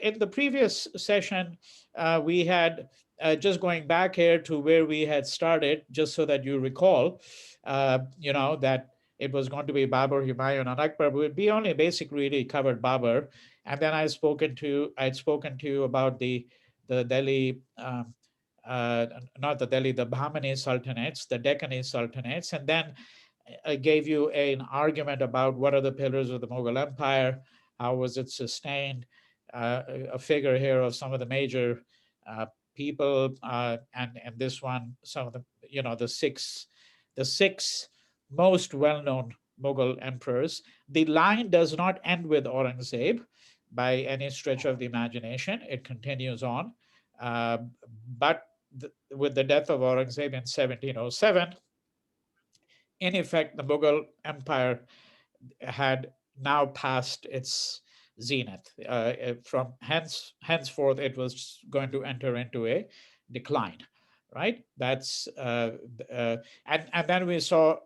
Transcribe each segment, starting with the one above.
In the previous session, we had just going back here to where we had started, just so that you recall, that it was going to be Babur, Humayun, and Akbar. We only basically really covered Babur, and then I'd spoken to you about the Delhi, not the Delhi, the Bahmani sultanates, the Deccanese sultanates, and then I gave you an argument about what are the pillars of the Mughal Empire, how was it sustained, a figure here of some of the major uh, people, and this one, some of the the six most well-known Mughal emperors. The line does not end with Aurangzeb by any stretch of the imagination. It continues on, uh, but with the death of Aurangzeb in 1707, in effect, the Mughal Empire had now passed its zenith. From henceforth, it was going to enter into a decline. Right. That's and then we saw,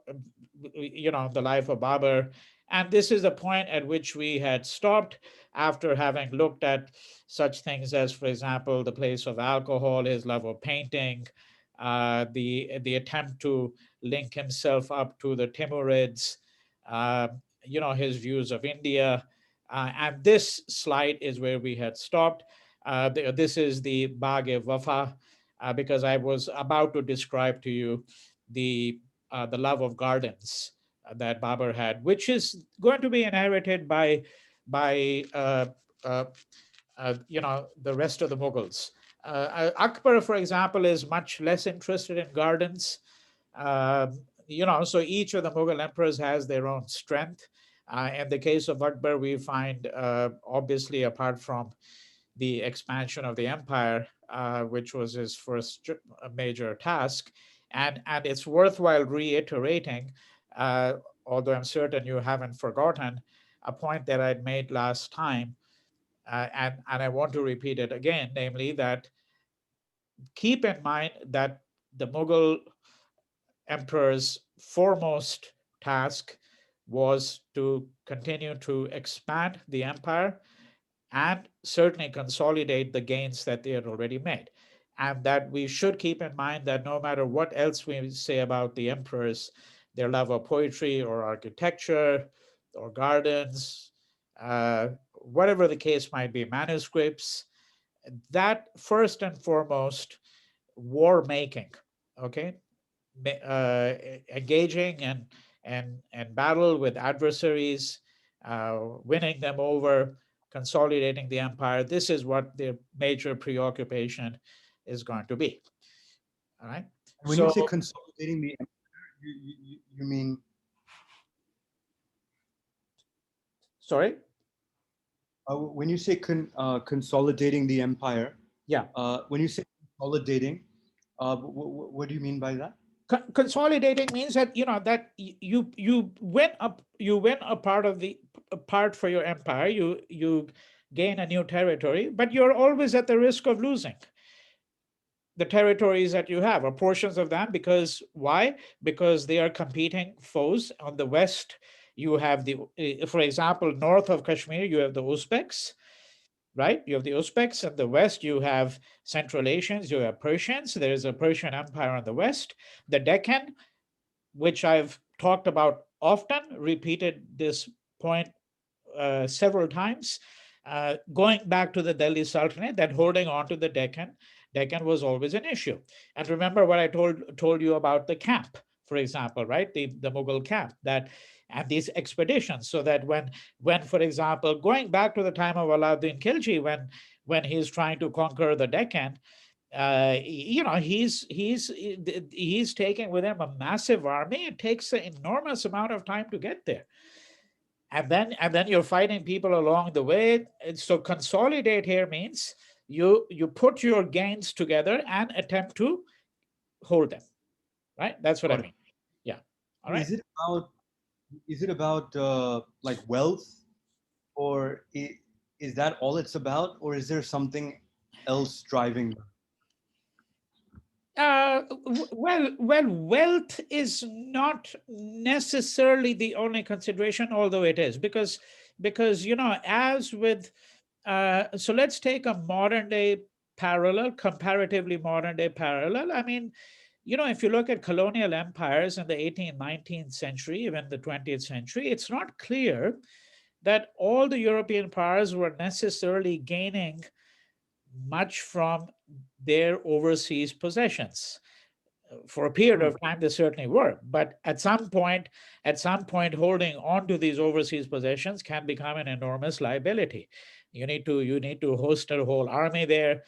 the life of Babur, and this is the point at which we had stopped after having looked at such things as, for example, the place of alcohol, his love of painting, the attempt to link himself up to the Timurids, uh, his views of India. And this slide is where we had stopped. This is the Bagh-e Wafa, because I was about to describe to you the the love of gardens that Babur had, which is going to be inherited by the rest of the Mughals. Akbar, for example, is much less interested in gardens. So each of the Mughal emperors has their own strength. In the case of Akbar, we find, obviously, apart from the expansion of the empire, which was his first major task, and it's worthwhile reiterating, uh, although I'm certain you haven't forgotten, a point that I'd made last time, and I want to repeat it again, namely that keep in mind that the Mughal emperor's foremost task was to continue to expand the empire and certainly consolidate the gains that they had already made. And that we should keep in mind that no matter what else we say about the emperors, their love of poetry or architecture or gardens, whatever the case might be, manuscripts, that first and foremost, war making, okay, engaging and battle with adversaries, winning them over, consolidating the empire. This is what their major preoccupation is going to be. All right. And when you say So, consolidating the empire, you mean sorry. when you say consolidating the empire, Yeah. when you say consolidating, what do you mean by that? Consolidating means that that you win a part of the a part for your empire. You gain a new territory, but you're always at the risk of losing the territories that you have or portions of them. Because why? Because they are competing foes. On the west, you have for example, north of Kashmir, you have the Uzbeks, right? You have the Uzbeks. In the west, you have Central Asians, you have Persians. There is a Persian Empire on the west. The Deccan, which I've talked about often, repeated this point several times, going back to the Delhi Sultanate, that holding on to the Deccan was always an issue. And remember what I told you about the camp, for example, right? The Mughal camp, that and these expeditions, so that when for example, going back to the time of Alauddin Khilji, when he's trying to conquer the Deccan, he's taking with him a massive army. It takes an enormous amount of time to get there, and then you're fighting people along the way. And so consolidate here means you put your gains together and attempt to hold them. Right? That's what I Got it. mean. Yeah. All And right. is it about like wealth, or is that all it's about, or is there something else driving? Well, wealth is not necessarily the only consideration, although it is, because as with So let's take a modern day parallel, comparatively modern day parallel. I mean, if you look at colonial empires in the 18th, 19th century, even the 20th century, it's not clear that all the European powers were necessarily gaining much from their overseas possessions. For a period Hmm. of time, they certainly were, but at some point, holding on to these overseas possessions can become an enormous liability. You need to host a whole army there.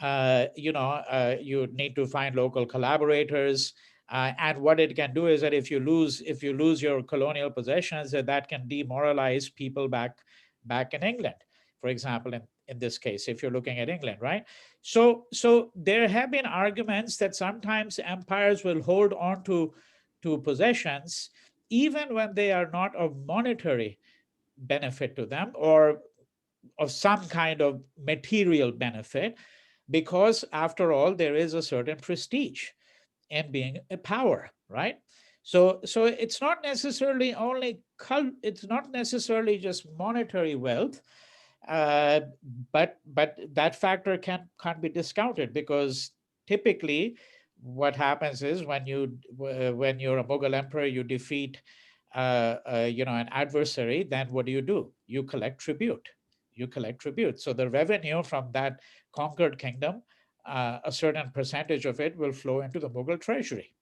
You need to find local collaborators. And what it can do is that if you lose your colonial possessions, that can demoralize people back in England, for example, in this case, if you're looking at England, right? So there have been arguments that sometimes empires will hold on to possessions even when they are not of monetary benefit to them, or of some kind of material benefit, because after all, there is a certain prestige in being a power, right? So it's not necessarily it's not necessarily just monetary wealth, uh, but that factor can't be discounted, because typically what happens is when you're a Mughal emperor, you defeat an adversary, then what do? You collect tribute. So the revenue from that conquered kingdom, a certain percentage of it will flow into the Mughal treasury,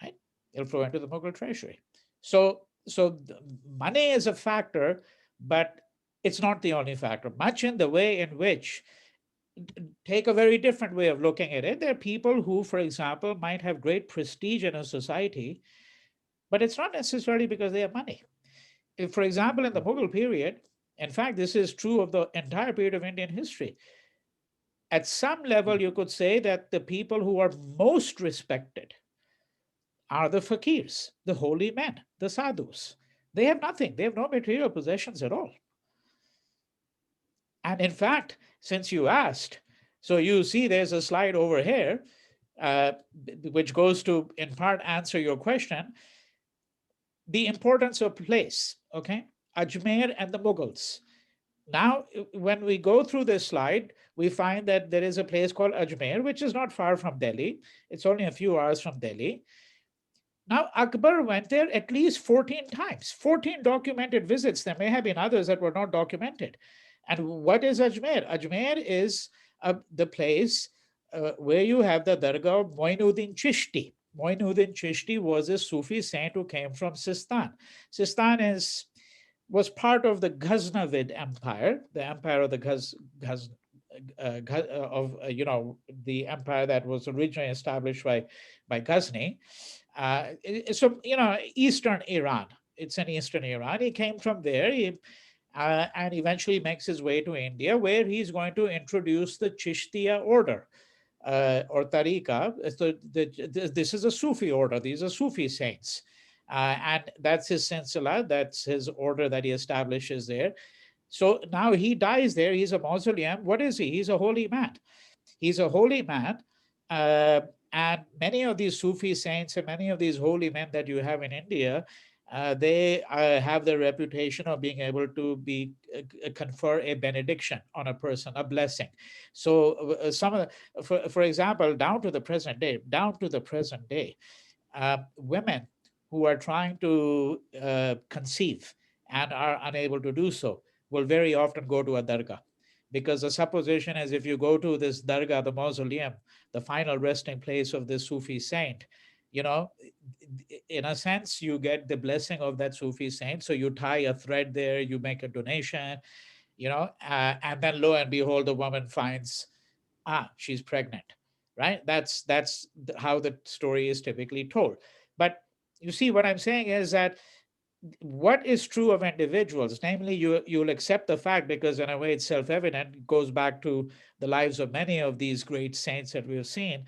right? It'll flow into the Mughal treasury. So money is a factor, but it's not the only factor. Much in the way in which, take a very different way of looking at it. There are people who, for example, might have great prestige in a society, but it's not necessarily because they have money. If, for example, in the Mughal period, in fact, this is true of the entire period of Indian history. At some level, you could say that the people who are most respected are the fakirs, the holy men, the sadhus. They have nothing, they have no material possessions at all. And in fact, since you asked, so you see there's a slide over here, uh, which goes to, in part, answer your question, the importance of place, okay? Ajmer and the Mughals. Now, when we go through this slide, we find that there is a place called Ajmer, which is not far from Delhi. It's only a few hours from Delhi. Now, Akbar went there at least 14 times, 14 documented visits. There may have been others that were not documented. And what is Ajmer? Ajmer is the place where you have the Dargah of Moinuddin Chishti. Moinuddin Chishti was a Sufi saint who came from Sistan. Sistan was part of the Ghaznavid Empire, the empire of the the empire that was originally established by Ghazni. So, Eastern Iran. It's in Eastern Iran. He came from there. And eventually makes his way to India, where he's going to introduce the Chishtiya order, or tariqa. So this is a Sufi order. These are Sufi saints. And that's his silsila, that's his order that he establishes there. So now he dies there. He's a mausoleum. What is he? He's a holy man. He's a holy man. Uh, and many of these Sufi saints and many of these holy men that you have in India, they have the reputation of being able to confer a benediction on a person, a blessing. So some of for example, down to the present day, women who are trying to conceive and are unable to do so will very often go to a dargah, because the supposition is, if you go to this dargah, the mausoleum, the final resting place of this Sufi saint, you know, in a sense, you get the blessing of that Sufi saint. So you tie a thread there, you make a donation, and then lo and behold, the woman finds, she's pregnant, right? That's how the story is typically told. But you see, what I'm saying is that what is true of individuals, namely, you'll accept the fact, because in a way it's self-evident, it goes back to the lives of many of these great saints that we've seen,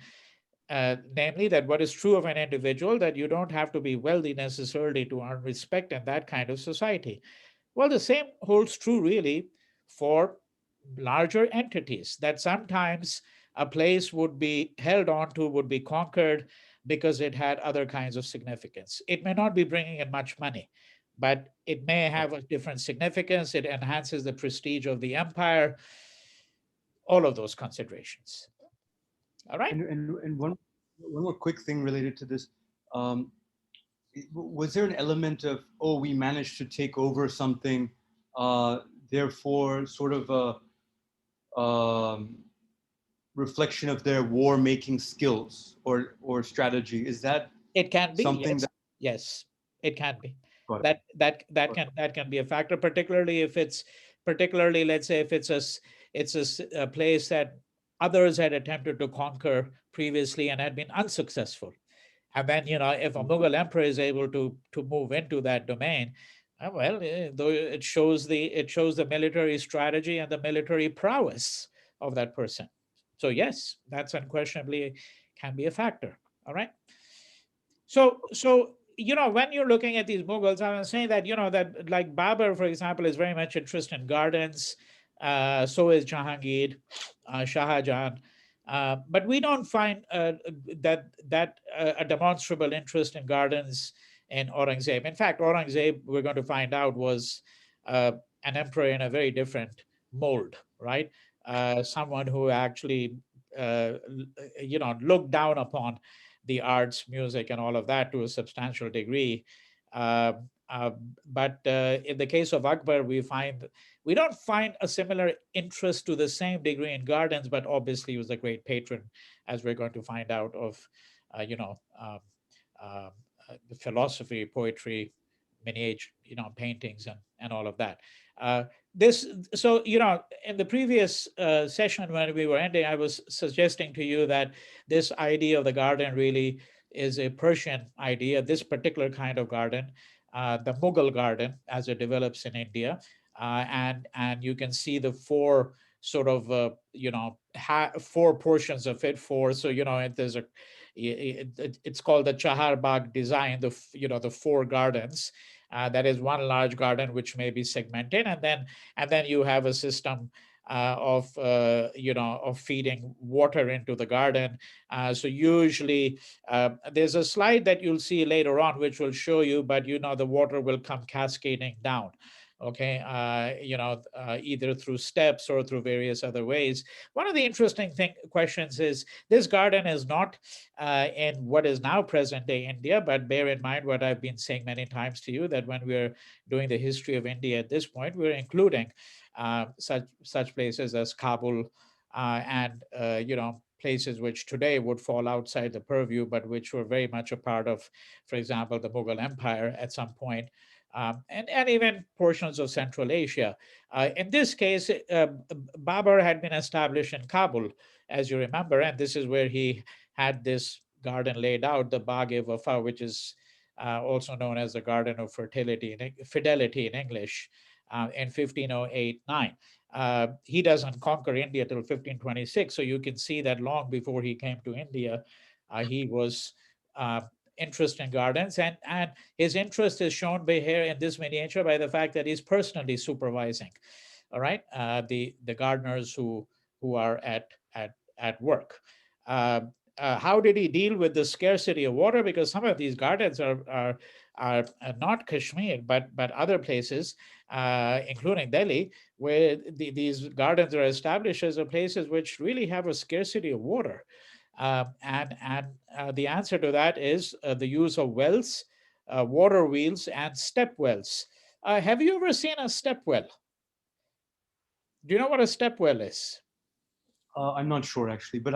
namely that what is true of an individual, that you don't have to be wealthy necessarily to earn respect in that kind of society. Well, the same holds true really for larger entities, that sometimes a place would be held on to, would be conquered because it had other kinds of significance. It may not be bringing in much money, but it may Okay. have a different significance. It enhances the prestige of the empire, all of those considerations. All right. And one more quick thing related to this. Um, was there an element of, oh, we managed to take over something, uh, therefore sort of a reflection of their war making skills or strategy? Is that It can be, something yes, that yes, it can be. got it, That got it. can be a factor, particularly if it's particularly, let's say, if a place that others had attempted to conquer previously and had been unsuccessful. And then, if a Mm. Mughal emperor is able to move into that domain, well, though it shows the military strategy and the military prowess of that person. So yes, that's unquestionably can be a factor. All right. So when you're looking at these Mughals, I was saying that that like Babur, for example, is very much interested in gardens. So is Jahangir, Shah Jahan. But we don't find a demonstrable interest in gardens in Aurangzeb. In fact, Aurangzeb, we're going to find out, was uh, an emperor in a very different mold, right? Someone who actually, looked down upon the arts, music, and all of that to a substantial degree. Uh, uh, but in the case of Akbar, we don't find a similar interest to the same degree in gardens, but obviously he was a great patron, as we're going to find out, of uh, you know um, um, philosophy, poetry, miniature, paintings, and all of that. Uh, this so in the previous session when we were ending, I was suggesting to you that this idea of the garden really is a Persian idea. This particular kind of garden, the Mughal garden, as it develops in India, and you can see the four sort of four portions of it. Four, so there's it's called the Chahar Bagh design. The four gardens. That is one large garden which may be segmented, and then you have a system of feeding water into the garden. So usually there's a slide that you'll see later on which will show you, but the water will come cascading down. Okay, either through steps or through various other ways. One of the interesting questions is, this garden is not in what is now present day India, but bear in mind what I've been saying many times to you, that when we're doing the history of India at this point, we're including such places as Kabul, and places which today would fall outside the purview, but which were very much a part of, for example, the Mughal Empire at some point, and even portions of Central Asia. In this case, Babur had been established in Kabul, as you remember, and this is where he had this garden laid out, the Bagh-e-Wafa, which is also known as the Garden of Fidelity in English, in 1508-9. He doesn't conquer India till 1526, so you can see that long before he came to India, he was uh, interested in gardens, and his interest is shown by here in this miniature by the fact that he's personally supervising, all right, the gardeners who are at work. Uh, how did he deal with the scarcity of water? Because some of these gardens are not Kashmir, but other places, including Delhi, where these gardens are established as a places which really have a scarcity of water. And the answer to that is the use of wells, water wheels, and step wells. Have you ever seen a step well? Do you know what a step well is? I'm not sure actually, but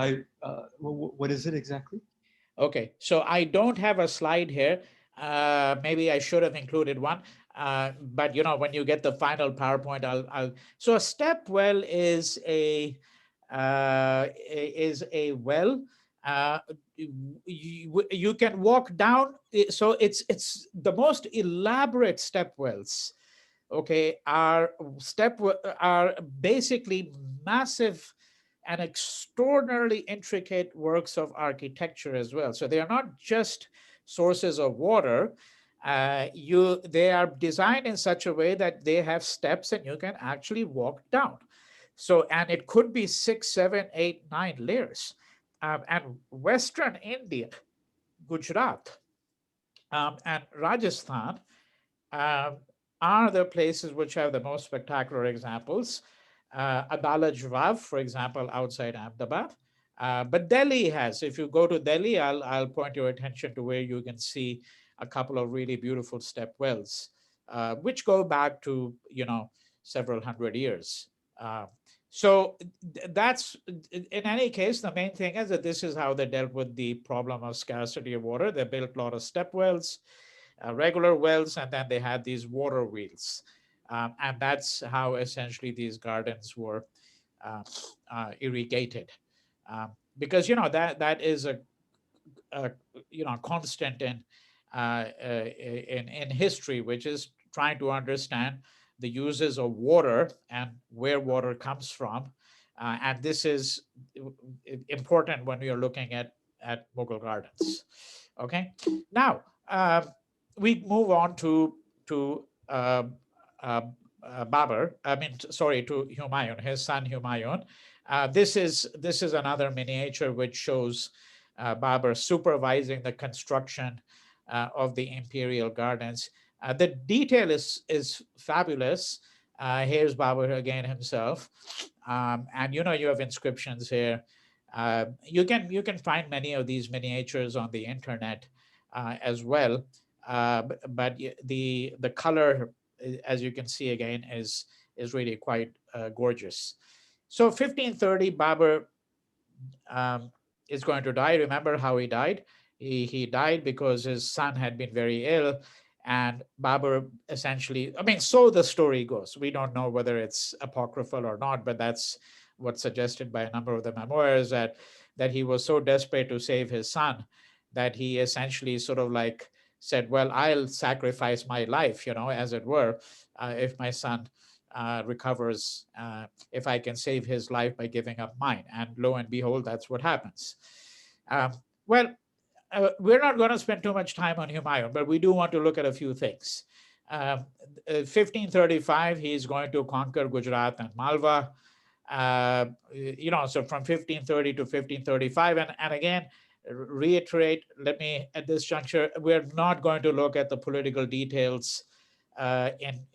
what is it exactly? Okay, so I don't have a slide here. Maybe I should have included one. But when you get the final PowerPoint, I'll. So a step well is a well. Uh, you can walk down. So it's the most elaborate step wells. Okay, are basically massive and extraordinarily intricate works of architecture as well. So they are not just sources of water. They are designed in such a way that they have steps and you can actually walk down. So, and it could be 6, 7, 8, 9 layers. And Western India, Gujarat, and Rajasthan um, are the places which have the most spectacular examples. Adala Jwav, for example, outside Ahmedabad. But Delhi has, if you go to Delhi, I'll point your attention to where you can see a couple of really beautiful step wells, which go back to, several hundred years. Uh, so that's, in any case, the main thing is that this is how they dealt with the problem of scarcity of water. They built a lot of step wells, regular wells, and then they had these water wheels. And that's how essentially these gardens were uh, irrigated. Because that is a constant in history, which is trying to understand the uses of water and where water comes from. And this is important when we are looking at Mughal gardens. Okay, now we move on to uh, Babur. I mean, sorry, to Humayun, his son Humayun. This is another miniature which shows Babur supervising the construction of the imperial gardens. The detail is fabulous. Here's Babur again himself, and you have inscriptions here. You can find many of these miniatures on the internet as well. But the color, as you can see again, is really quite gorgeous. So 1530, Babur um, is going to die. Remember how he died? He died because his son had been very ill, and Babur essentially, I mean, so the story goes. We don't know whether it's apocryphal or not, but that's what's suggested by a number of the memoirs, that he was so desperate to save his son that he essentially sort of like said, "Well, I'll sacrifice my life, as it were, if my son recovers, if I can save his life by giving up mine." And lo and behold, that's what happens. Um, well, we're not going to spend too much time on Humayun, but we do want to look at a few things. 1535, he's going to conquer Gujarat and Malwa. So from 1530 to 1535, and again, reiterate, let me at this juncture, we're not going to look at the political details in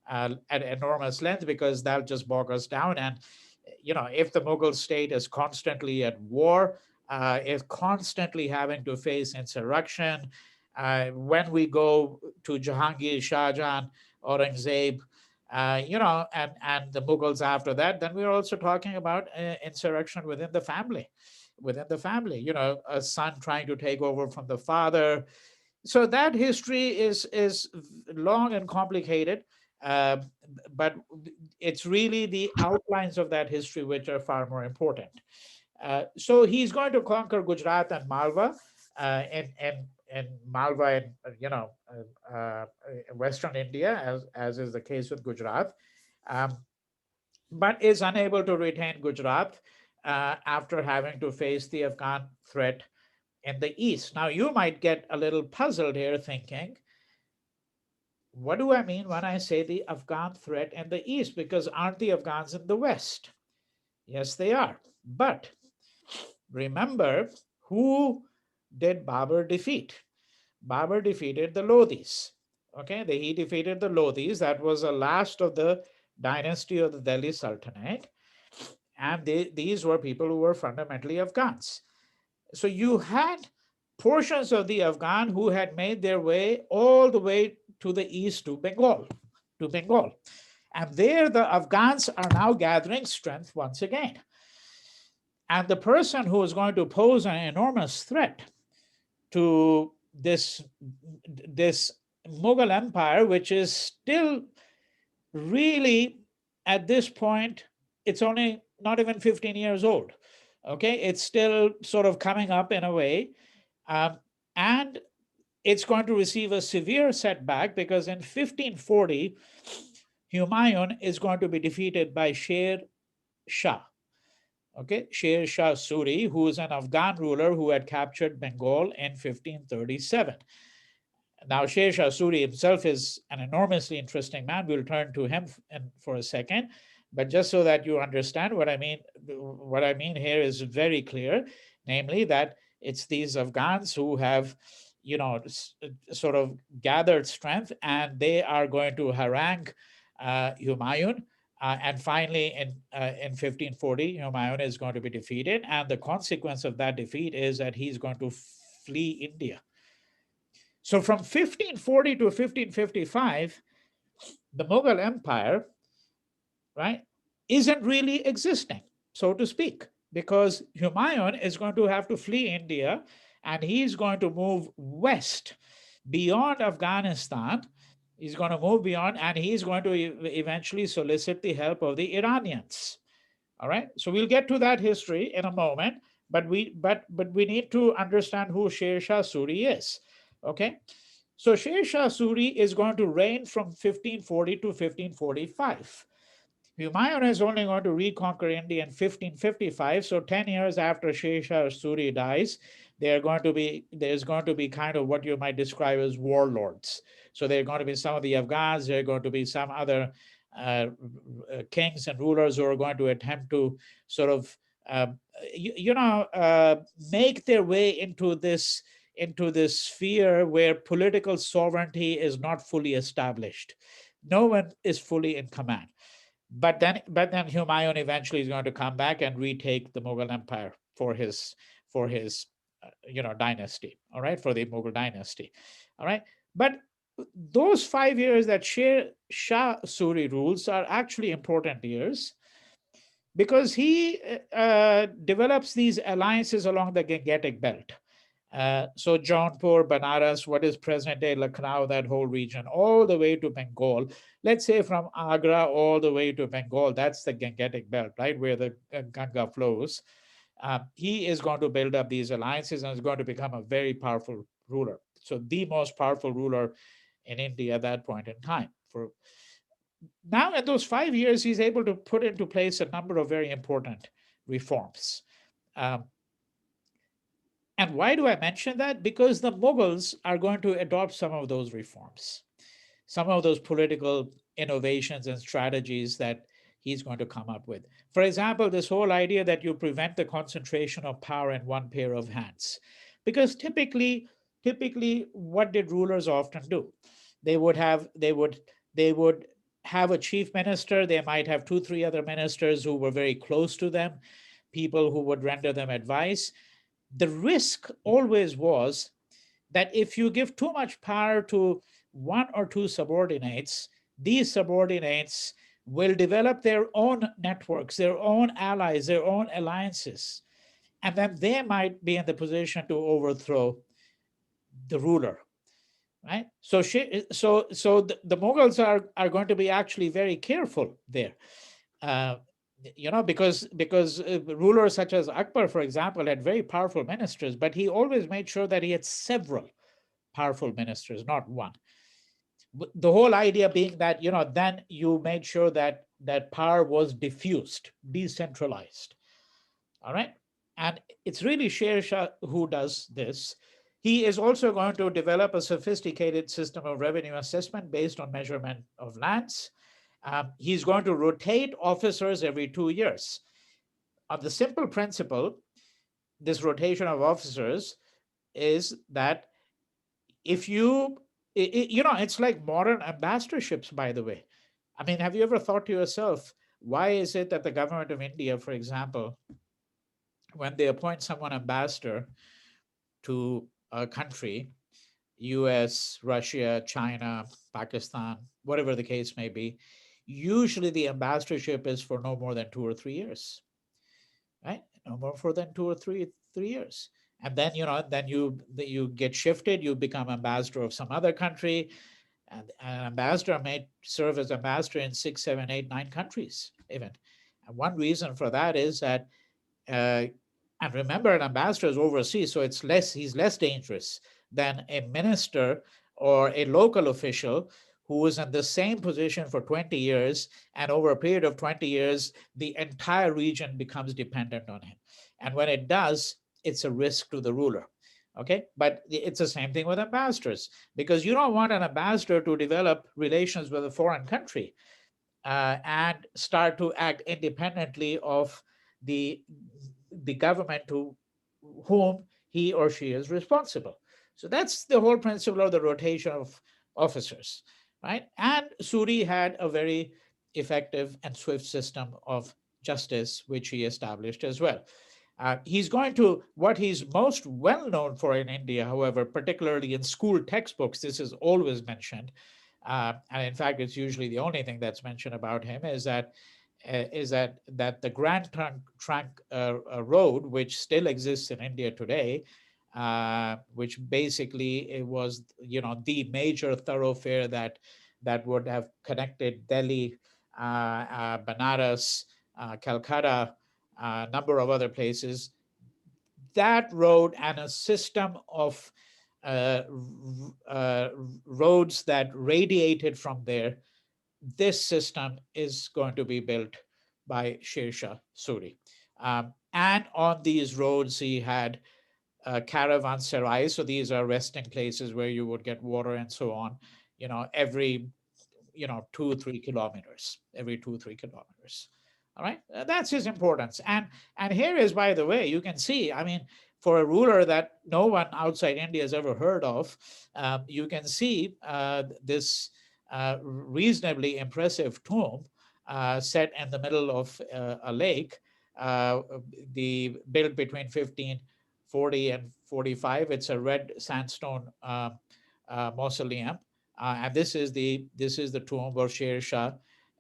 at enormous length, because that'll just bog us down. And if the Mughal state is constantly at war, is constantly having to face insurrection, when we go to Jahangir, Shah Jahan, Aurangzeb, and the Mughals after that, then we're also talking about insurrection within the family. Within the family, a son trying to take over from the father. So that history is long and complicated, uh, but it's really the outlines of that history which are far more important. So he's going to conquer Gujarat and Malwa, in Malwa in Western India, as is the case with Gujarat, um, but is unable to retain Gujarat after having to face the Afghan threat in the east. Now, you might get a little puzzled here, thinking, what do I mean when I say the Afghan threat in the east? Because aren't the Afghans in the west? Yes, they are. But remember, who did Babur defeat? Babur defeated the Lodhis. Okay, he defeated the Lodhis. That was the last of the dynasty of the Delhi Sultanate. And these were people who were fundamentally Afghans. So you had portions of the Afghan who had made their way all the way to the east to Bengal, And there the Afghans are now gathering strength once again. And the person who is going to pose an enormous threat to this Mughal empire, which is still really, at this point, it's only not even 15 years old. Okay, it's still sort of coming up in a way. Um, and it's going to receive a severe setback, because in 1540, Humayun is going to be defeated by Sher Shah. Okay, Sher Shah Suri, who is an Afghan ruler who had captured Bengal in 1537. Now, Sher Shah Suri himself is an enormously interesting man. We'll turn to him for a second. But just so that you understand what I mean here is very clear, namely that it's these Afghans who have, sort of gathered strength, and they are going to harangue Humayun. And finally, in 1540, Humayun is going to be defeated, and the consequence of that defeat is that he's going to flee India. So from 1540 to 1555, the Mughal Empire, right, isn't really existing, so to speak, because Humayun is going to have to flee India, and he's going to move west beyond Afghanistan. He's going to move beyond, and he's going to eventually solicit the help of the Iranians. All right. So we'll get to that history in a moment, but we need to understand who Sher Shah Suri is. Okay. So Sher Shah Suri is going to reign from 1540 to 1545. Humayun is only going to reconquer India in 1555. So 10 years after Sher Shah Suri dies, there's going to be kind of what you might describe as warlords. So there are going to be some of the Afghans, there are going to be some other uh, kings and rulers who are going to attempt to sort of uh, make their way into this sphere where political sovereignty is not fully established. No one is fully in command. But then Humayun eventually is going to come back and retake the Mughal Empire for his dynasty. All right, for the Mughal dynasty. All right, but those 5 years that Sher Shah Suri rules are actually important years because he develops these alliances along the Gangetic Belt. So Jaunpur, Banaras, what is present-day Lucknow, that whole region, all the way to Bengal. Let's say from Agra all the way to Bengal, that's the Gangetic Belt, right, where the Ganga flows. He is going to build up these alliances and is going to become a very powerful ruler. So the most powerful ruler in India at that point in time. For now, in those 5 years, he's able to put into place a number of very important reforms. Um, And why do I mention that? Because the Mughals are going to adopt some of those reforms, some of those political innovations and strategies that he's going to come up with. For example, this whole idea that you prevent the concentration of power in one pair of hands. Because typically, what did rulers often do? They would have they would have a chief minister, they might have two, three other ministers who were very close to them, people who would render them advice. The risk always was that if you give too much power to one or two subordinates, these subordinates will develop their own networks, their own allies, their own alliances, and then they might be in the position to overthrow the ruler. Right. So the Mughals are going to be actually very careful there. Uh, because rulers such as Akbar, for example, had very powerful ministers, but he always made sure that he had several powerful ministers, not one. The whole idea being that then you made sure that power was diffused, decentralized. All right, and it's really Sher Shah who does this. He is also going to develop a sophisticated system of revenue assessment based on measurement of lands. He's going to rotate officers every 2 years. On the simple principle, this rotation of officers is that if it's like modern ambassadorships, by the way. I mean, have you ever thought to yourself, why is it that the government of India, for example, when they appoint someone ambassador to a country, US, Russia, China, Pakistan, whatever the case may be, usually the ambassadorship is for no more than 2 or 3 years, right? No more for than 2 or 3 years. And then, you get shifted, you become ambassador of some other country, and an ambassador may serve as ambassador in 6, 7, 8, 9 countries, even. And one reason for that is that uh, and remember, an ambassador is overseas, so he's less dangerous than a minister or a local official who is in the same position for 20 years, and over a period of 20 years, the entire region becomes dependent on him. And when it does, it's a risk to the ruler. Okay, but it's the same thing with ambassadors, because you don't want an ambassador to develop relations with a foreign country and start to act independently of the the government to whom he or she is responsible. So that's the whole principle of the rotation of officers, right? And Suri had a very effective and swift system of justice, which he established as well. He's going to, what he's most well known for in India, however, particularly in school textbooks, this is always mentioned. And in fact, it's usually the only thing that's mentioned about him is that the Grand Trunk Road, which still exists in India today, which basically it was the major thoroughfare that would have connected Delhi, Banaras, Calcutta, a number of other places. That road and a system of uh, roads that radiated from there, this system is going to be built by Sher Shah Suri. And on these roads, he had caravanserais. So these are resting places where you would get water and so on, every 2 3 kilometers, every 2 3 kilometers. All right. That's his importance. And here is, by the way, you can see, I mean, for a ruler that no one outside India has ever heard of, you can see this reasonably impressive tomb set in the middle of a lake, uh, the built between 1540 and 45. It's a red sandstone mausoleum, and this is the tomb of Sher Shah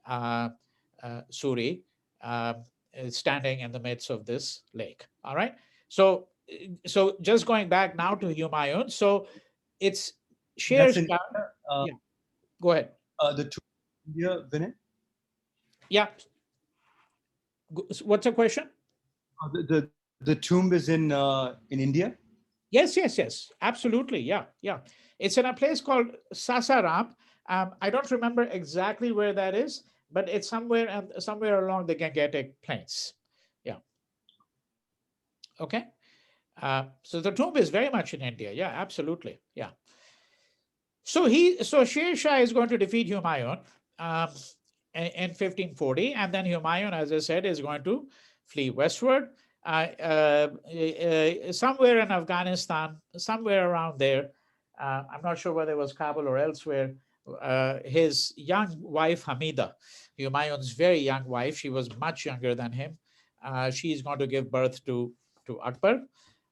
uh, Suri, standing in the midst of this lake. All right. So just going back now to Humayun. So it's Sher That's in Shah. uh, Yeah. Go ahead. the two India, Vinay. Yeah. What's the question? The tomb is in India. Yes, yes, yes. Absolutely. Yeah, yeah. It's in a place called Sasaram. I don't remember exactly where that is, but it's somewhere along the Gangetic Plains. Yeah. Okay. So the tomb is very much in India. Yeah, absolutely. Yeah. So Sher Shah is going to defeat Humayun um, in 1540, and then Humayun, as I said, is going to flee westward. Somewhere in Afghanistan, somewhere around there. I'm not sure whether it was Kabul or elsewhere. His young wife Hamida, Humayun's very young wife, she was much younger than him. She's going to give birth to Akbar,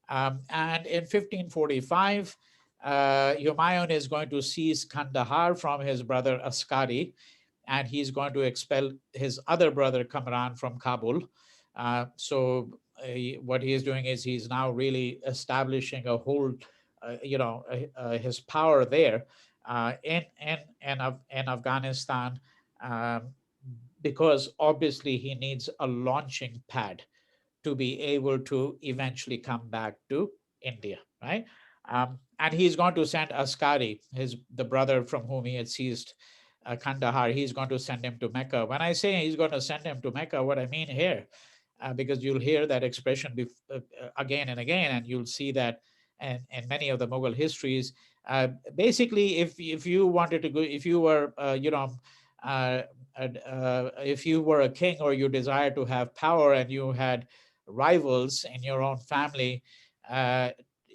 and in 1545, Humayun is going to seize Kandahar from his brother Askari, and he's going to expel his other brother Kamran from Kabul. What he is doing is he's now really establishing a whole, his power there in Afghanistan, um, because obviously he needs a launching pad to be able to eventually come back to India, right? And he's going to send Askari, the brother from whom he had seized Kandahar. He's going to send him to Mecca. When I say he's going to send him to Mecca, what I mean here, because you'll hear that expression again and again, and you'll see that in many of the Mughal histories. Basically, if you wanted to go, if you were, uh, if you were a king or you desired to have power and you had rivals in your own family,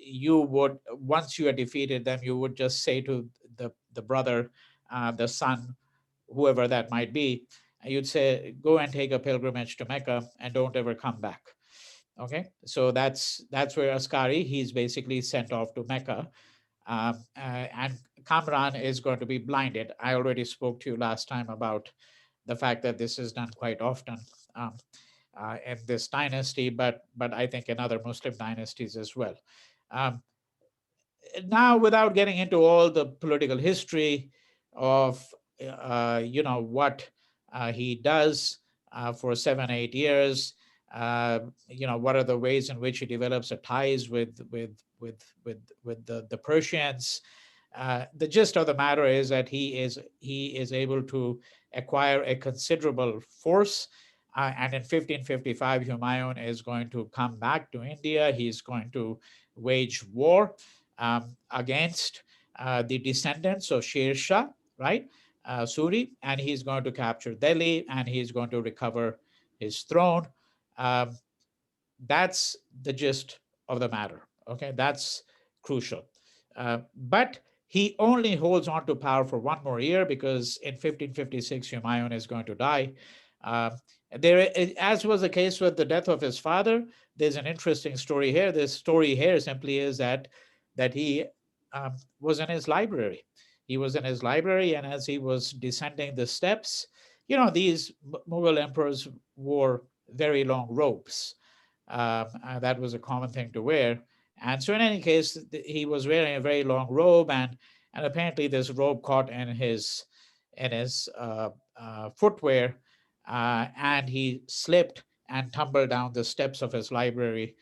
you would, once you had defeated them, you would just say to the brother, the son, whoever that might be, you'd say, "Go and take a pilgrimage to Mecca and don't ever come back." Okay, so that's where Askari, he's basically sent off to Mecca, and Kamran is going to be blinded. I already spoke to you last time about the fact that this is done quite often. Um, in this dynasty, but I think in other Muslim dynasties as well. Um, Now, without getting into all the political history of what he does for 7 8 years, what are the ways in which he develops a ties with the Persians. The gist of the matter is that he is able to acquire a considerable force, and in 1555, Humayun is going to come back to India. He's going to wage war against the descendants of Sher Shah, right, Suri, and he's going to capture Delhi and he's going to recover his throne. Um, that's the gist of the matter. Okay, that's crucial. But he only holds on to power for one more year because in 1556 Humayun is going to die. Uh, as was the case with the death of his father, there's an interesting story here. This story here simply is that he was in his library. He was in his library, and as he was descending the steps, these Mughal emperors wore very long robes. That was a common thing to wear. And so, in any case, he was wearing a very long robe, and apparently this robe caught in his footwear, and he slipped and tumbled down the steps of his library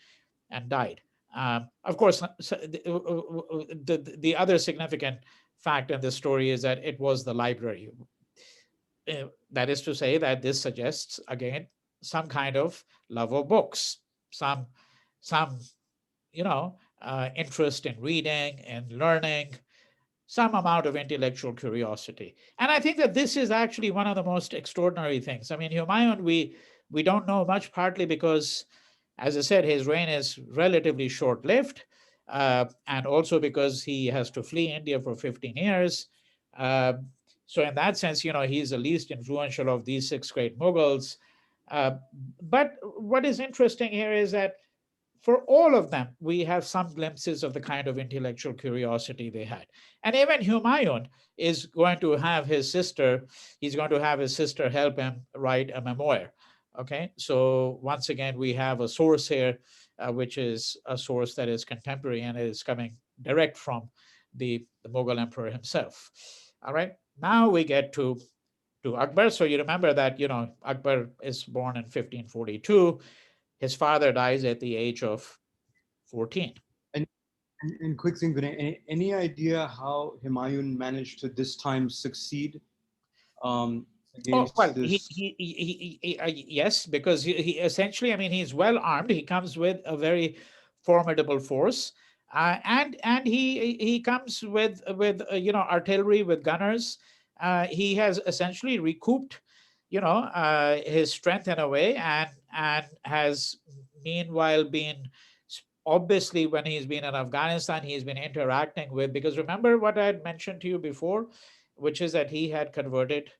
and died. Of course, the other significant fact in this story is that it was the library. That is to say that this suggests again some kind of love of books, some some interest in reading and learning, some amount of intellectual curiosity. And I think that this is actually one of the most extraordinary things. I mean, Humayun, we don't know much, partly because, as I said, his reign is relatively short lived, and also because he has to flee India for 15 years. Uh, so, in that sense, he's the least influential of these six great Mughals. Uh, but what is interesting here is that for all of them, we have some glimpses of the kind of intellectual curiosity they had. And even Humayun is going to have his sister, he's going to have his sister help him write a memoir. Okay, so once again, we have a source here, which is a source that is contemporary and is coming direct from the Mughal emperor himself. All right, now we get to Akbar. So you remember that, Akbar is born in 1542. His father dies at the age of 14. And, and quick thing, Vinay, any idea how Humayun managed to this time succeed Oh against well, this? yes, because he essentially, I mean, he's well armed. He comes with a very formidable force, and he comes with artillery, with gunners. He has essentially recouped, his strength in a way, and has meanwhile been obviously, when he's been in Afghanistan, he's been interacting with, because remember what I had mentioned to you before, which is that he had converted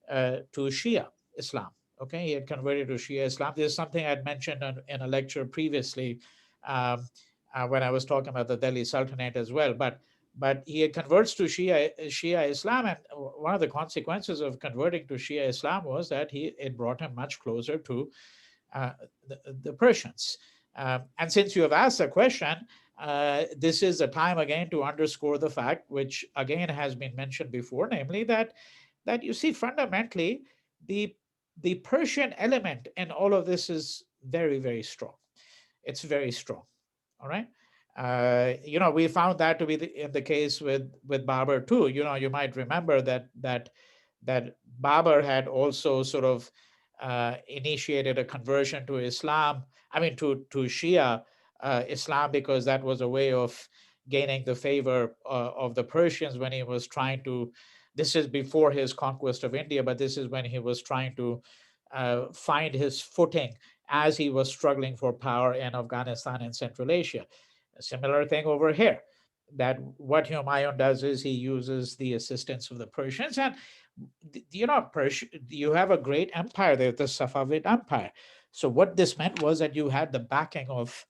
to Shia Islam. Okay, he had converted to Shia Islam. This is something I had mentioned in a lecture previously, um, when I was talking about the Delhi Sultanate as well. But he had converts to Shia Islam, and one of the consequences of converting to Shia Islam was that it brought him much closer to uh, the Persians. And since you have asked the question, this is a time again to underscore the fact, which again has been mentioned before, namely that you see fundamentally the the Persian element in all of this is very, very strong. It's very strong. All right. We found that to be in the case with Babur too. You might remember that Babur had also sort of initiated a conversion to Islam. I mean, to Shia Islam, because that was a way of gaining the favor of the Persians when he was trying to. This is before his conquest of India, but this is when he was trying to find his footing as he was struggling for power in Afghanistan and Central Asia. A similar thing over here. That what Humayun does is he uses the assistance of the Persians, and Persia, you have a great empire there, the Safavid Empire. So what this meant was that you had the backing of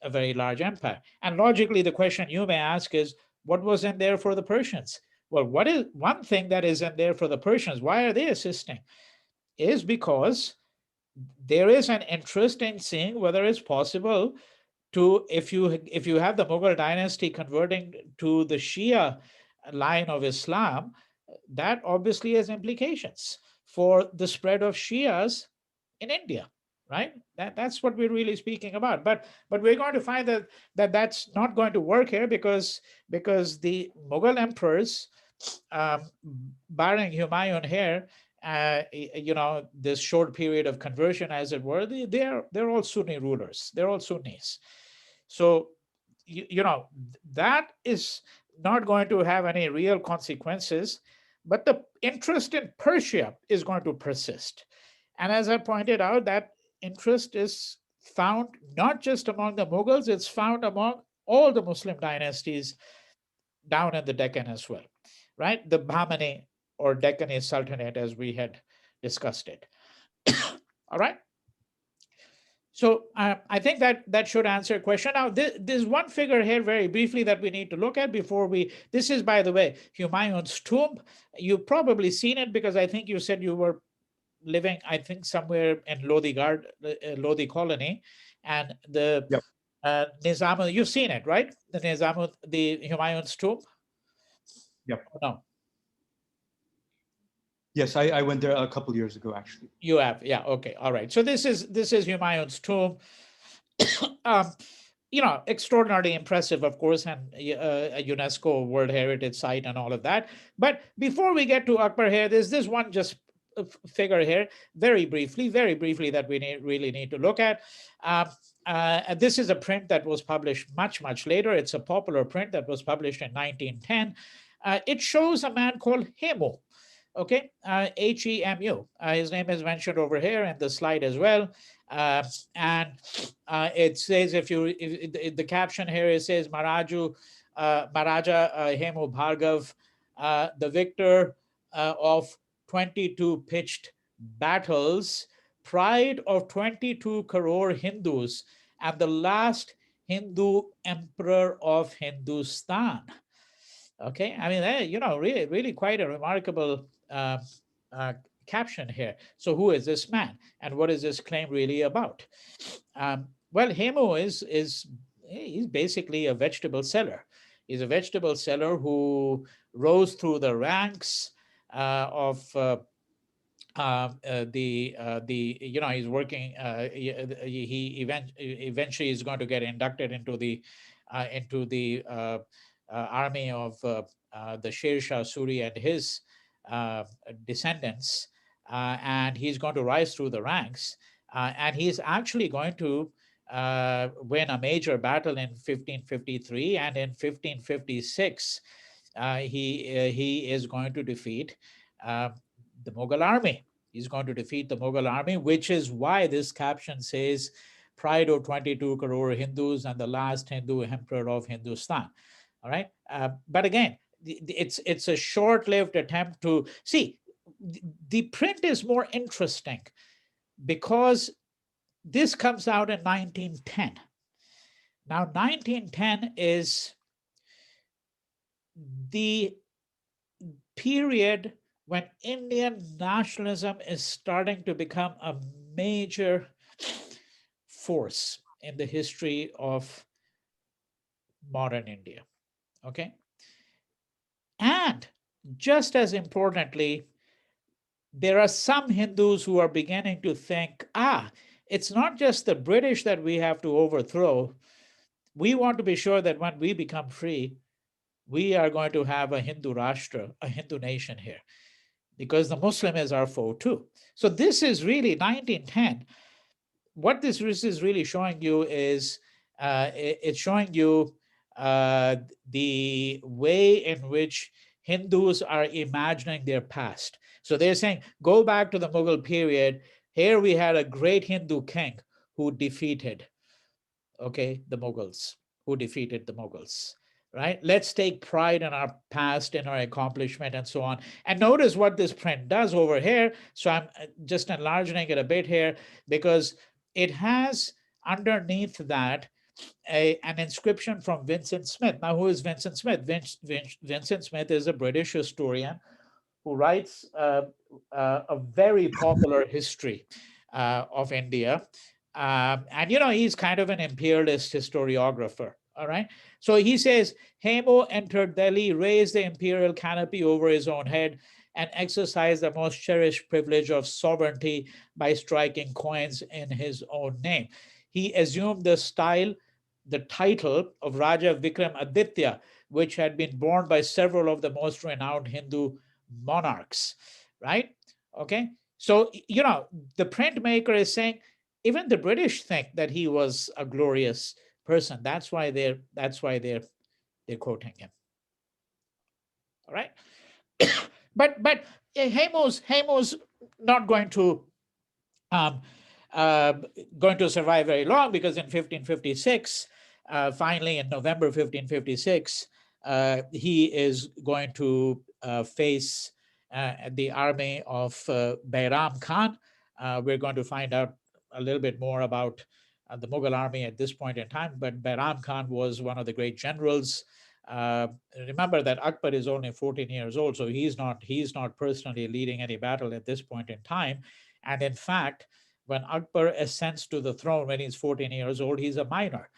a very large empire. And logically, the question you may ask is, what was in there for the Persians? Well, what is one thing that is in there for the Persians? Why are they assisting? Is because there is an interest in seeing whether it's possible to, if you have the Mughal dynasty converting to the Shia line of Islam, that obviously has implications for the spread of Shias in India, right? That's what we're really speaking about. But we're going to find that's not going to work here, because the Mughal emperors, um, barring Humayun here, this short period of conversion, as it were, they're all Sunni rulers. They're all Sunnis. So, that is not going to have any real consequences, but the interest in Persia is going to persist. And as I pointed out, that interest is found not just among the Mughals, it's found among all the Muslim dynasties down in the Deccan as well, right? The Bahmani or Deccani Sultanate, as we had discussed it. All right. So I think that that should answer your question. Now, there's one figure here very briefly that we need to look at before we. This is, by the way, Humayun's tomb. You've probably seen it because I think you said you were living, I think, somewhere in Lodi colony, and the Yep. Nizam. You've seen it, right? The Nizam, the Humayun's tomb. Yep. No, Yes, I went there a couple years ago, actually. you have. Yeah. Okay. All right. So this is Humayun's tomb. um, extraordinarily impressive, of course, and a UNESCO World Heritage Site and all of that. But before we get to Akbar here, there's this one just figure here, very briefly, that we really need to look at. This is a print that was published much later. It's a popular print that was published in 1910. It shows a man called Hemu. Okay, Hemu. His name is mentioned over here in the slide as well. And it says, if the caption here, it says Maharaja Hemu Bhargav, the victor of 22 pitched battles, pride of 22 crore Hindus, and the last Hindu emperor of Hindustan. Okay, I mean, really quite a remarkable uh, caption here. So, who is this man, and what is this claim really about? Well, Hemu is he's basically a vegetable seller. He's a vegetable seller who rose through the ranks of he's working. Eventually is going to get inducted into the army of the Sher Shah Suri and his descendants, and he's going to rise through the ranks, and he's actually going to win a major battle in 1553, and in 1556 he is going to defeat uh, the Mughal army. He's going to defeat the Mughal army, which is why this caption says, "Pride of 22 crore Hindus and the last Hindu emperor of Hindustan." All right, but again, it's a short-lived attempt to see. The print is more interesting because this comes out in 1910. Now, 1910 is the period when Indian nationalism is starting to become a major force in the history of modern India. Okay. And just as importantly, there are some Hindus who are beginning to think, it's not just the British that we have to overthrow. We want to be sure that when we become free, we are going to have a Hindu Rashtra, a Hindu nation here, because the Muslim is our foe too. So this is really 1910. What this is really showing you is it's showing you the way in which Hindus are imagining their past. So they're saying, go back to the Mughal period. Here we had a great Hindu king who defeated, the Mughals, right? Let's take pride in our past, in our accomplishment, and so on. And notice what this print does over here. So I'm just enlarging it a bit here because it has underneath that an inscription from Vincent Smith. Now, who is Vincent Smith? Vincent Smith is a British historian who writes a very popular history of India. And, he's kind of an imperialist historiographer. All right. So he says, Hemu entered Delhi, raised the imperial canopy over his own head, and exercised the most cherished privilege of sovereignty by striking coins in his own name. He assumed the title of Raja Vikram Aditya, which had been borne by several of the most renowned Hindu monarchs, right? Okay. So, the printmaker is saying, even the British think that he was a glorious person. That's why they're quoting him. All right. But Hemu's not um, uh, going to survive very long, because in 1556, finally in November 1556, he is going to face the army of Bayram Khan. We're going to find out a little bit more about the Mughal army at this point in time, but Bayram Khan was one of the great generals. Uh, Remember that Akbar is only 14 years old, so he's not personally leading any battle at this point in time. And in fact, when Akbar ascends to the throne when he's 14 years old, he's a minor.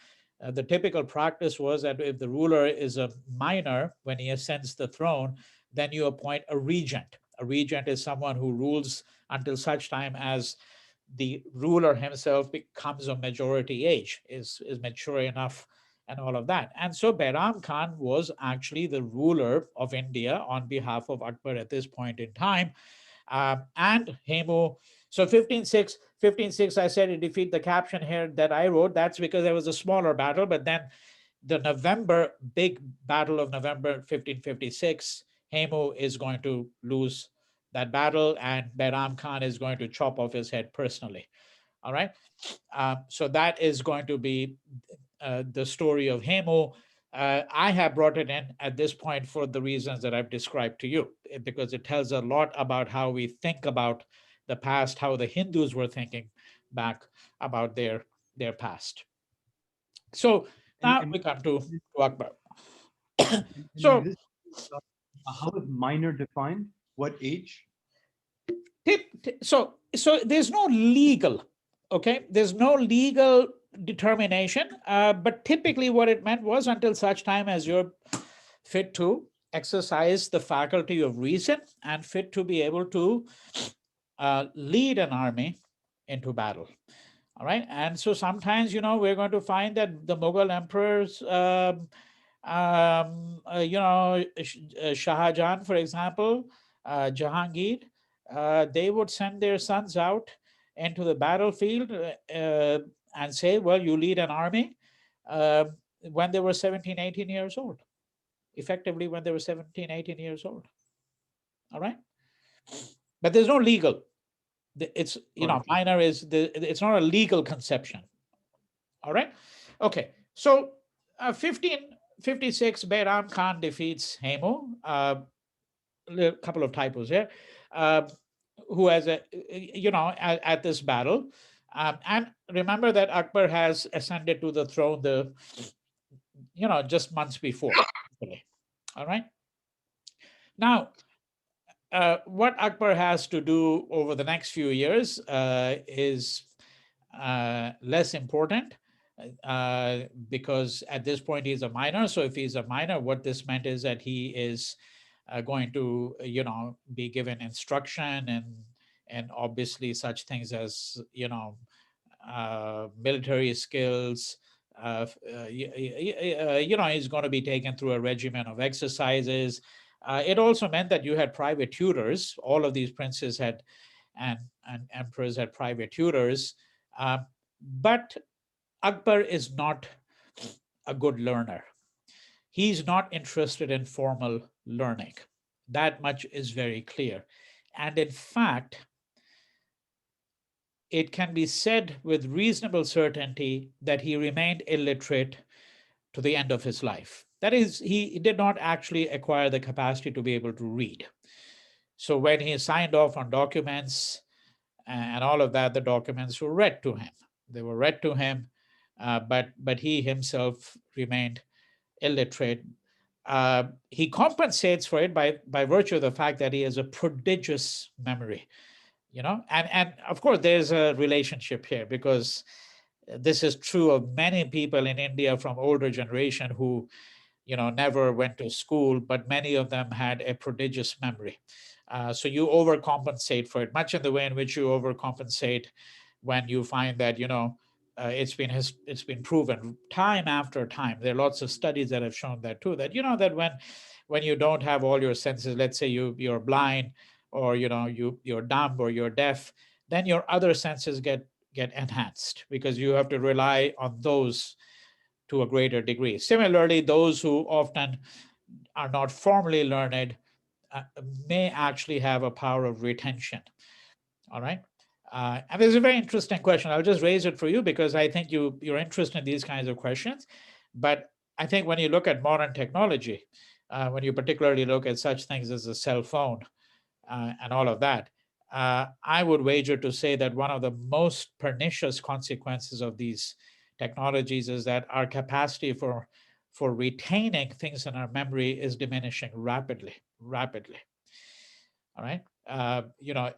The typical practice was that if the ruler is a minor when he ascends the throne, then you appoint a regent. A regent is someone who rules until such time as the ruler himself becomes of majority age, is mature enough, and all of that. And so Behram Khan was actually the ruler of India on behalf of Akbar at this point in time. And Hemu. So 15-6, I said, to defeat the caption here that I wrote. That's because there was a smaller battle, but then the November, big battle of November 1556, Hemu is going to lose that battle, and Behram Khan is going to chop off his head personally. All right. So that is going to be the story of Hemu. I have brought it in at this point for the reasons that I've described to you, because it tells a lot about how we think about the past, how the Hindus were thinking back about their past. So now And we come to Akbar. and in So this, uh, how is minor defined? What age? so there's no legal, okay, there's no legal determination, but typically what it meant was until such time as you're fit to exercise the faculty of reason and fit to be able to lead an army into battle. All right. And so sometimes, we're going to find that the Mughal emperors, Shah Jahan, for example, Jahangir, they would send their sons out into the battlefield and say, well, you lead an army uh, when they were 17, 18 years old, effectively when they were 17, 18 years old. All right. But there's no legal, it's, Got it. minor it's not a legal conception. All right. Okay. So 1556, Bayram Khan defeats Hemu. A couple of typos here. Uh, who has at this battle. And remember that Akbar has ascended to the throne just months before. All right. Now, what Akbar has to do over the next few years is less important because at this point he's a minor. So if he's a minor, what this meant is that he is going to, be given instruction and obviously such things as military skills. He's going to be taken through a regimen of exercises. It also meant that you had private tutors. All of these princes had and emperors had private tutors. Uh, but Akbar is not a good learner. He's not interested in formal learning. That much is very clear. And in fact, it can be said with reasonable certainty that he remained illiterate to the end of his life. That is, he did not actually acquire the capacity to be able to read. So when he signed off on documents and all of that, the documents were read to him. They were read to him, but he himself remained illiterate. He compensates for it by virtue of the fact that he has a prodigious memory, and of course there's a relationship here because this is true of many people in India from older generation who never went to school, but many of them had a prodigious memory. So you overcompensate for it, much in the way in which you overcompensate when you find that it's been proven time after time. There are lots of studies that have shown that too. That that when you don't have all your senses, let's say you're blind, or you're dumb or you're deaf, then your other senses get enhanced because you have to rely on those to a greater degree. Similarly, those who often are not formally learned uh, may actually have a power of retention. All right. And there's a very interesting question. I'll just raise it for you because I think you're interested in these kinds of questions. But I think when you look at modern technology, when you particularly look at such things as a cell phone and all of that, I would wager to say that one of the most pernicious consequences of these technologies is that our capacity for retaining things in our memory is diminishing rapidly, rapidly. All right.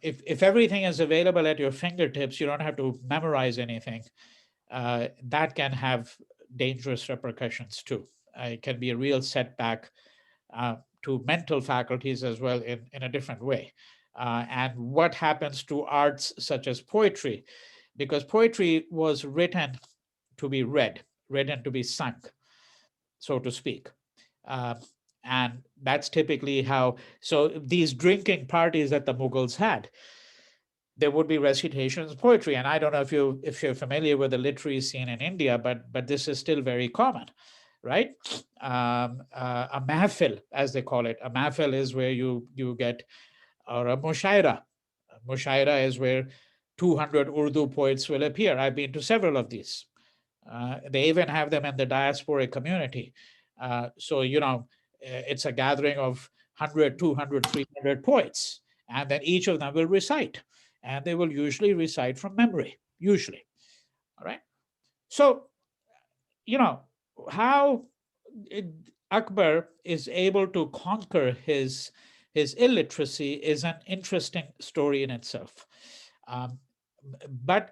If everything is available at your fingertips, you don't have to memorize anything. That can have dangerous repercussions too. It can be a real setback to mental faculties as well in a different way. And what happens to arts such as poetry? Because poetry was written to be read, written to be sung, so to speak. Uh, and that's typically how. So these drinking parties that the Mughals had, there would be recitations, poetry, and I don't know if you're familiar with the literary scene in India, but this is still very common, right? A mahfil, as they call it, a mahfil is where you get, or a mushaira. Mushaira is where 200 Urdu poets will appear. I've been to several of these. They even have them in the diasporic community. So, it's a gathering of 100, 200, 300 poets, and then each of them will recite, and they will usually recite from memory, usually. All right. So, you know, how it, Akbar is able to conquer his illiteracy is an interesting story in itself. Um, but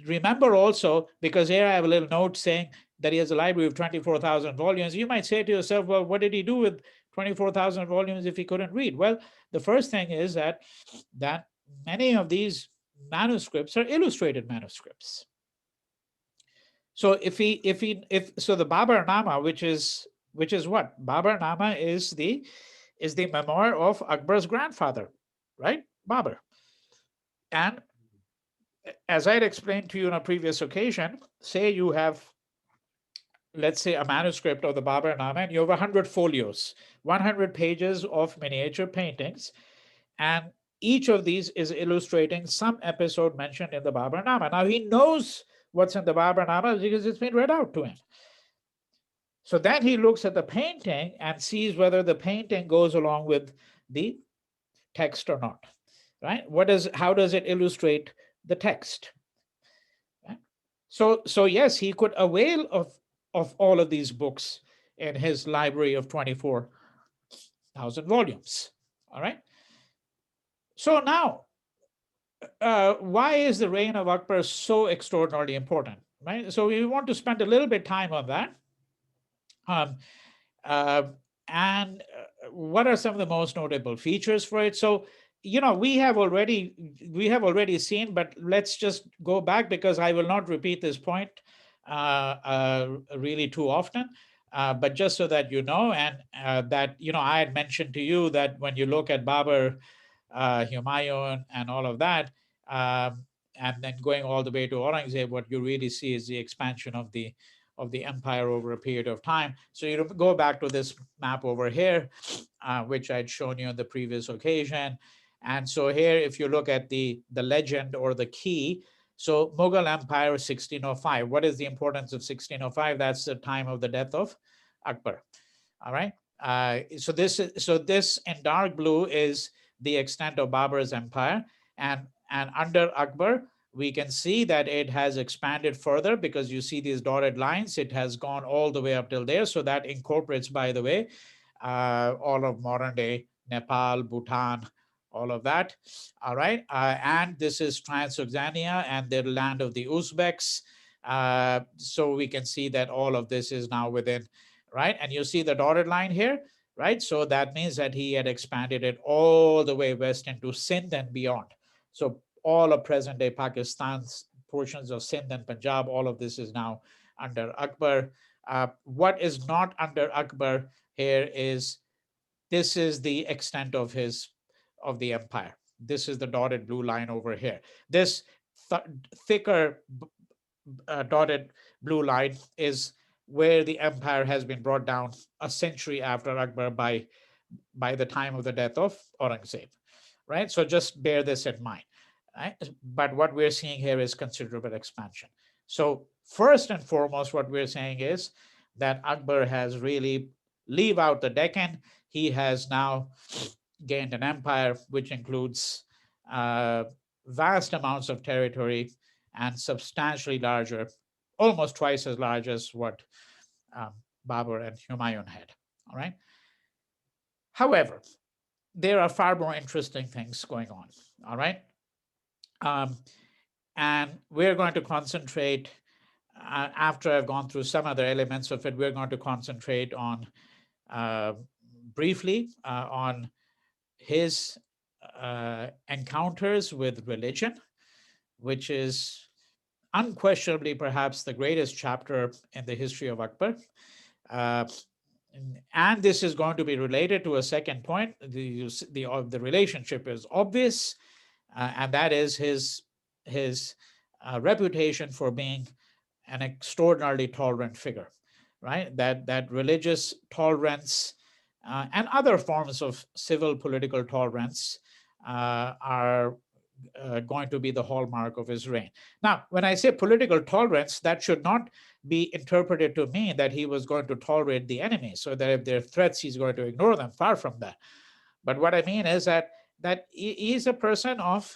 remember also, because here I have a little note saying that he has a library of 24,000 volumes, you might say to yourself, well, what did he do with 24,000 volumes if he couldn't read? Well, the first thing is that many of these manuscripts are illustrated manuscripts. So if the Babar Nama, which is what Babar Nama is the memoir of Akbar's grandfather, right? Babur. And as I had explained to you on a previous occasion, say you have, let's say, a manuscript of the Babar Nama, and you have 100 folios, 100 pages of miniature paintings, and each of these is illustrating some episode mentioned in the Babar Nama. Now he knows what's in the Babar Nama because it's been read out to him. So then he looks at the painting and sees whether the painting goes along with the text or not. Right? How does it illustrate the text? Right? So yes, he could avail of all of these books in his library of 24,000 volumes. All right. So now, why is the reign of Akbar so extraordinarily important? Right. So we want to spend a little bit time on that. Um, Uh, and what are some of the most notable features for it? So, we have already seen, but let's just go back because I will not repeat this point really too often. But just so that you know, and that I had mentioned to you that when you look at Babur, Humayun, and all of that, and then going all the way to Aurangzeb, what you really see is the expansion of the empire over a period of time. So you go back to this map over here, which I'd shown you on the previous occasion. And so here, if you look at the legend or the key, so Mughal Empire 1605. What is the importance of 1605? That's the time of the death of Akbar. All right. So this in dark blue is the extent of Babur's empire, and under Akbar we can see that it has expanded further because you see these dotted lines. It has gone all the way up till there. So that incorporates, by the way, all of modern day Nepal, Bhutan, all of that. All right. And this is Transoxania and the land of the Uzbeks. So we can see that all of this is now within, right? And you see the dotted line here, right? So that means that he had expanded it all the way west into Sindh and beyond. So all of present day Pakistan's portions of Sindh and Punjab, all of this is now under Akbar. What is not under Akbar here is this is the extent of the empire. This is the dotted blue line over here. This th- thicker dotted blue line is where the empire has been brought down a century after Akbar by the time of the death of Aurangzeb, right? So just bear this in mind, right? But what we're seeing here is considerable expansion. So first and foremost, what we're saying is that Akbar has really leave out the Deccan. He has now gained an empire which includes uh, vast amounts of territory and substantially larger, almost twice as large as what um, Babur and Humayun had. All right. However, there are far more interesting things going on. All right. Um, and we're going to concentrate, after I've gone through some other elements of it, we're going to concentrate on uh, briefly on his encounters with religion, which is unquestionably perhaps the greatest chapter in the history of Akbar. Uh, and this is going to be related to a second point. The relationship is obvious, and that is his reputation for being an extraordinarily tolerant figure, right? That religious tolerance and other forms of civil political tolerance are going to be the hallmark of his reign. Now, when I say political tolerance, that should not be interpreted to mean that he was going to tolerate the enemy, so that if there are threats, he's going to ignore them. Far from that. But what I mean is that he is a person of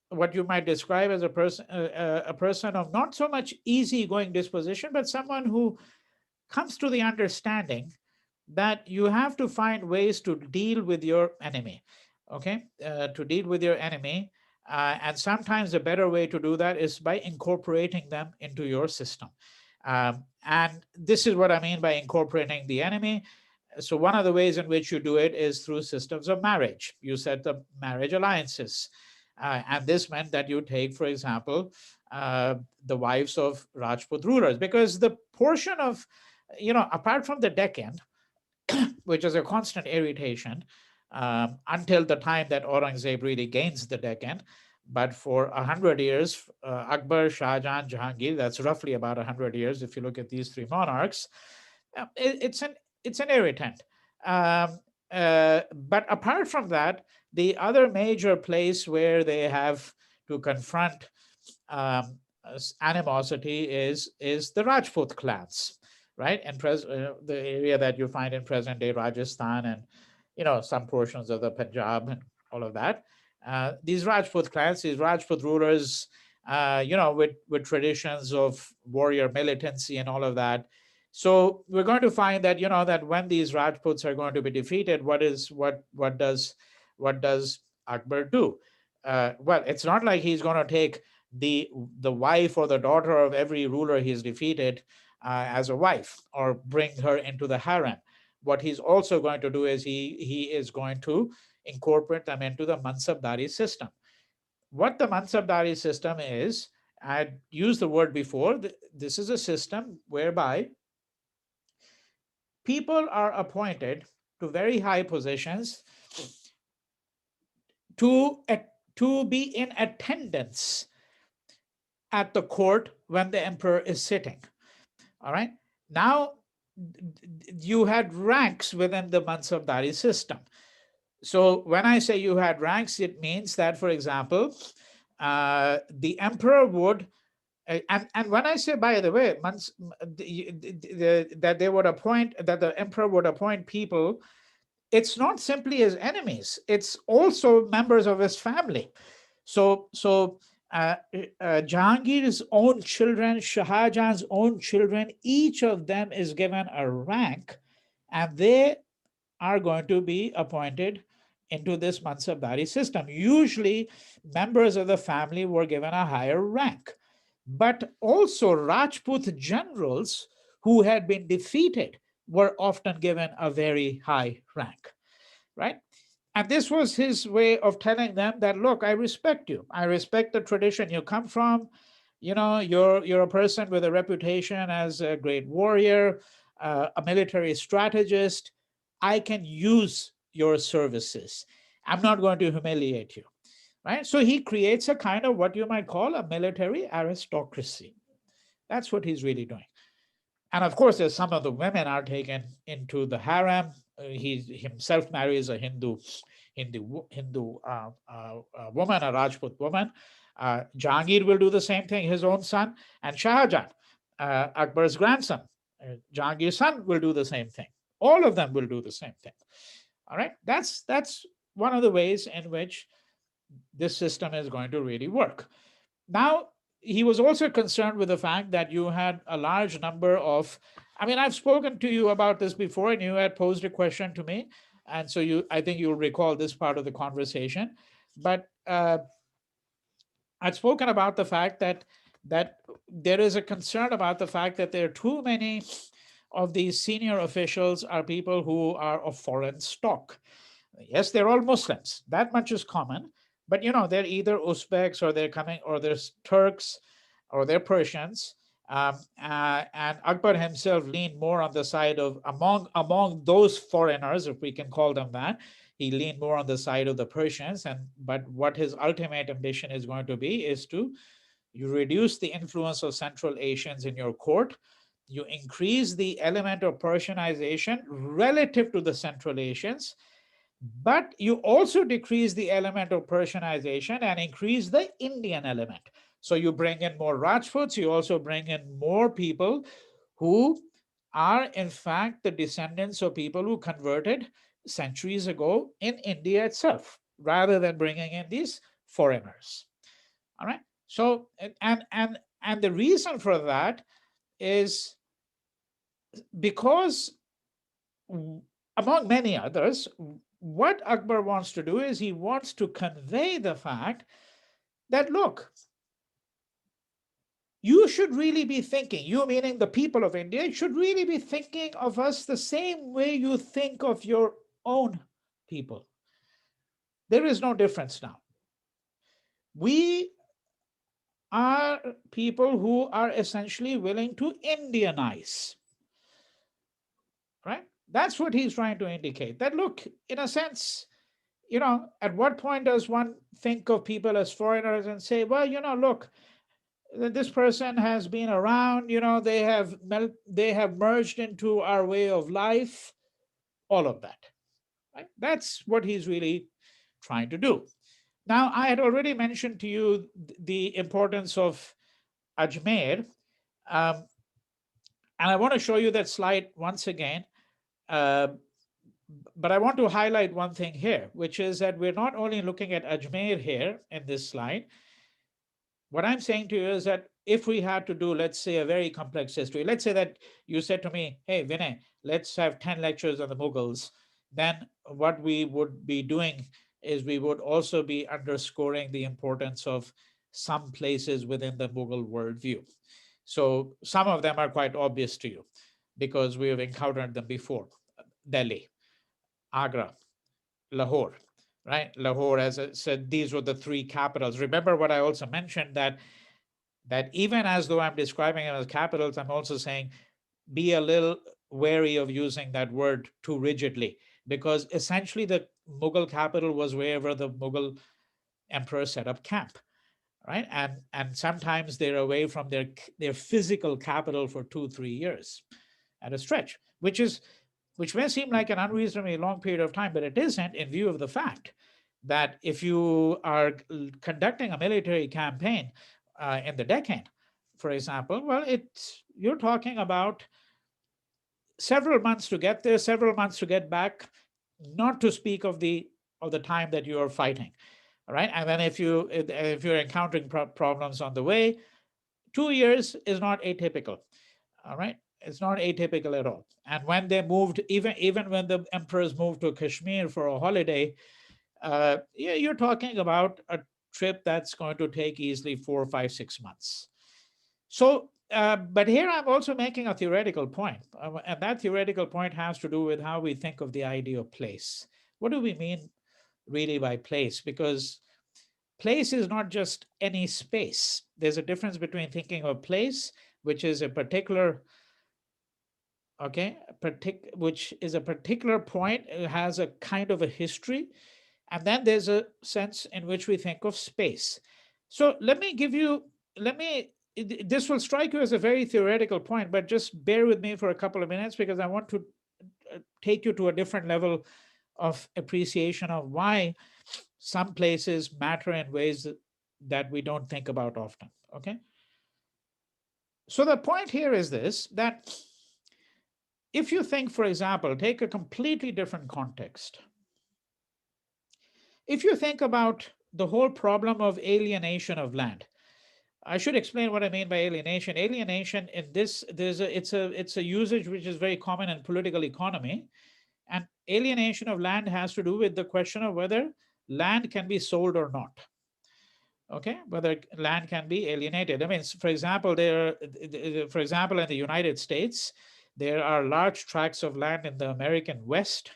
what you might describe as a person of not so much easygoing disposition, but someone who comes to the understanding that you have to find ways to deal with your enemy. Okay, to deal with your enemy, and sometimes a better way to do that is by incorporating them into your system. And this is what I mean by incorporating the enemy. So one of the ways in which you do it is through systems of marriage. You set up marriage alliances. And this meant that you take, for example, the wives of Rajput rulers, because the portion of, apart from the Deccan, which is a constant irritation until the time that Aurangzeb really gains the Deccan. But for 100 years, Akbar, Shah Jahan, Jahangir, that's roughly about 100 years if you look at these three monarchs, it's an irritant. But apart from that, the other major place where they have to confront animosity is the Rajput clans, right? And the area that you find in present day Rajasthan and some portions of the Punjab and all of that. These Rajput clans, these Rajput rulers, with traditions of warrior militancy and all of that. So we're going to find that that when these Rajputs are going to be defeated, what does Akbar do? Well, it's not like he's going to take the wife or the daughter of every ruler he's defeated as a wife or bring her into the harem. What he's also going to do is he is going to incorporate them into the Mansabdari system. What the Mansabdari system is, I used the word before. This is a system whereby people are appointed to very high positions to to be in attendance at the court when the emperor is sitting. All right. Now, you had ranks within the Mansabdari system. So when I say you had ranks, it means that, for example, the emperor would, and when I say, by the way, that they would appoint, that the emperor would appoint people, it's not simply his enemies; it's also members of his family. So Jahangir's own children, Shah Jahan's own children, each of them is given a rank, and they are going to be appointed into this Mansabdari system. Usually, members of the family were given a higher rank, but also Rajput generals who had been defeated were often given a very high rank, right? And this was his way of telling them that, look, I respect you. I respect the tradition you come from. You're a person with a reputation as a great warrior, a military strategist. I can use your services. I'm not going to humiliate you, right? So he creates a kind of what you might call a military aristocracy. That's what he's really doing. And of course, there's some of the women are taken into the harem. He himself marries a Hindu woman, a Rajput woman. Jahangir will do the same thing, his own son, and Shah Jahan, Akbar's grandson. Jahangir's son will do the same thing. All of them will do the same thing. All right. That's one of the ways in which this system is going to really work. Now, he was also concerned with the fact that you had a large number of, I mean, I've spoken to you about this before, and you had posed a question to me. And so I think you'll recall this part of the conversation. But I'd spoken about the fact that there is a concern about the fact that there are too many of these senior officials are people who are of foreign stock. Yes, they're all Muslims. That much is common. But they're either Uzbeks, or they're coming, or there's Turks, or they're Persians. And Akbar himself leaned more on the side of, among those foreigners, if we can call them that, he leaned more on the side of the Persians. But what his ultimate ambition is going to be is to you reduce the influence of Central Asians in your court. You increase the element of Persianization relative to the Central Asians, but you also decrease the element of Persianization and increase the Indian element. So you bring in more Rajputs, you also bring in more people who are, in fact, the descendants of people who converted centuries ago in India itself, rather than bringing in these foreigners. All right. So, and the reason for that is because, among many others, what Akbar wants to do is he wants to convey the fact that, look, you should really be thinking, you meaning the people of India, should really be thinking of us the same way you think of your own people. There is no difference now. We are people who are essentially willing to Indianize, right? That's what he's trying to indicate. That, look, in a sense, at what point does one think of people as foreigners and say, well, look, this person has been around, they have merged into our way of life, all of that, right? That's what he's really trying to do. Now, I had already mentioned to you the importance of Ajmer, um, and I want to show you that slide once again. Uh, but I want to highlight one thing here, which is that we're not only looking at Ajmer here in this slide. What I'm saying to you is that if we had to do, let's say, a very complex history, let's say that you said to me, hey, Vinay, let's have 10 lectures on the Mughals, then what we would be doing is we would also be underscoring the importance of some places within the Mughal worldview. So some of them are quite obvious to you because we have encountered them before. Delhi, Agra, Lahore, right? Lahore, as I said, these were the three capitals. Remember what I also mentioned, that even as though I'm describing them as capitals, I'm also saying be a little wary of using that word too rigidly, because essentially the Mughal capital was wherever the Mughal emperor set up camp, right? And sometimes they're away from their physical capital for 2-3 years at a stretch, which may seem like an unreasonably long period of time, but it isn't, in view of the fact that if you are conducting a military campaign in the Deccan, for example, well, you're talking about several months to get there, several months to get back, not to speak of the time that you are fighting. All right, and then if you're encountering problems on the way, 2 years is not atypical. All right, it's not atypical at all. And when they moved, even when the emperors moved to Kashmir for a holiday, you're talking about a trip that's going to take easily 4, 5, 6 months. So, but here I'm also making a theoretical point, and that theoretical point has to do with how we think of the idea of place. What do we mean really by place? Because place is not just any space. There's a difference between thinking of place, which is a particular, okay, which is a particular point, it has a kind of a history, and then there's a sense in which we think of space. So let me, this will strike you as a very theoretical point, but just bear with me for a couple of minutes because I want to take you to a different level of appreciation of why some places matter in ways that we don't think about often. Okay. So the point here is this, that if you think, for example, take a completely different context. If you think about the whole problem of alienation of land, I should explain what I mean by alienation. Alienation in this, it's a usage which is very common in political economy. And alienation of land has to do with the question of whether land can be sold or not. Okay, whether land can be alienated. I mean, for example, for example, in the United States, there are large tracts of land in the American West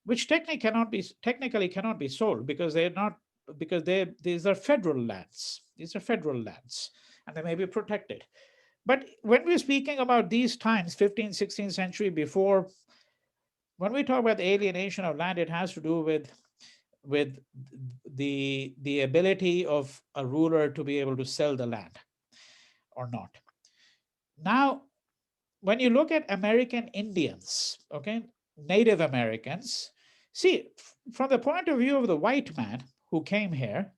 which technically cannot be sold because they're not, because these are federal lands. These are federal lands, and they may be protected. But when we're speaking about these times, 15th, 16th century before, when we talk about the alienation of land, it has to do with the ability of a ruler to be able to sell the land or not. Now, when you look at American Indians, okay, Native Americans, see, from the point of view of the white man who came here,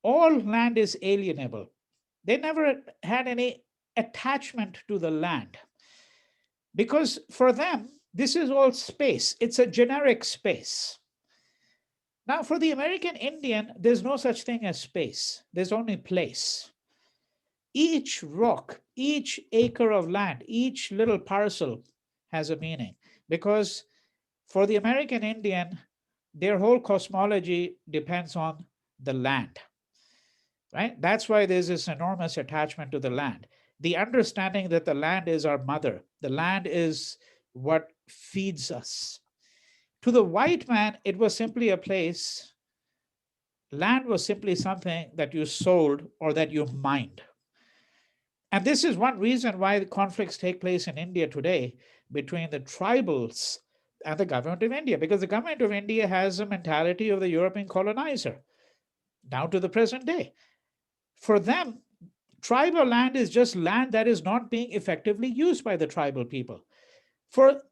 all land is alienable. They never had any attachment to the land because for them, this is all space. It's a generic space. Now, for the American Indian, there's no such thing as space, there's only place. Each rock, each acre of land, each little parcel has a meaning because for the American Indian, their whole cosmology depends on the land, right? That's why there's this enormous attachment to the land. The understanding that the land is our mother, the land is what feeds us. To the white man, it was simply a place. Land was simply something that you sold or that you mined. And this is one reason why the conflicts take place in India today between the tribals and the government of India, because the government of India has a mentality of the European colonizer down to the present day. For them, tribal land is just land that is not being effectively used by the tribal people. For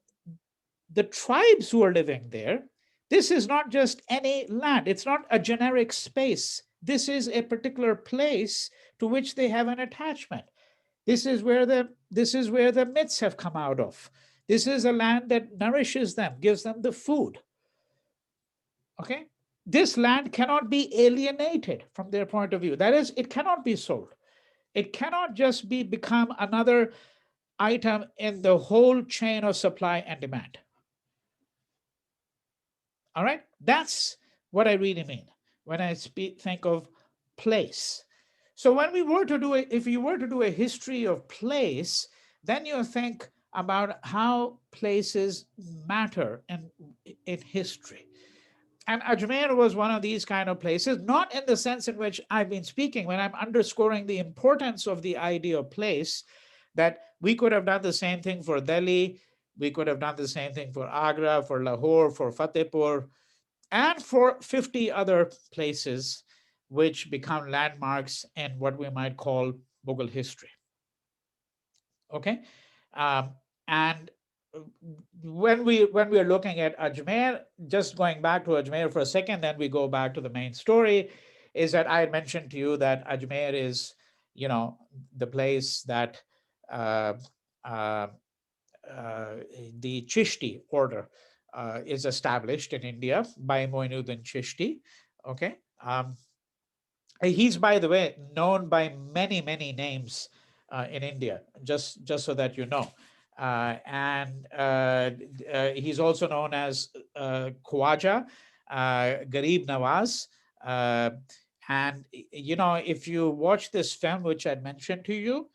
the tribes who are living there, this is not just any land, it's not a generic space. This is a particular place to which they have an attachment. This is where the myths have come out of. This is a land that nourishes them, gives them the food. Okay? This land cannot be alienated from their point of view. That is, it cannot be sold. It cannot just become another item in the whole chain of supply and demand. All right? That's what I really mean when I think of place. So when we were to do if you were to do a history of place, then you think about how places matter in history. And Ajmer was one of these kind of places, not in the sense in which I've been speaking, when I'm underscoring the importance of the idea of place, that we could have done the same thing for Delhi, we could have done the same thing for Agra, for Lahore, for Fatehpur, and for 50 other places which become landmarks in what we might call Mughal history. Okay, um, and when we are looking at Ajmer, just going back to Ajmer for a second, then we go back to the main story. Is that I had mentioned to you that Ajmer is, the place that uh, uh, uh, the Chishti order is established in India by Moinuddin Chishti. Okay. He's, by the way, known by many, many names in India, just so that you know. And he's also known as Khwaja, Garib Nawaz. Uh, and, if you watch this film, which I'd mentioned to you,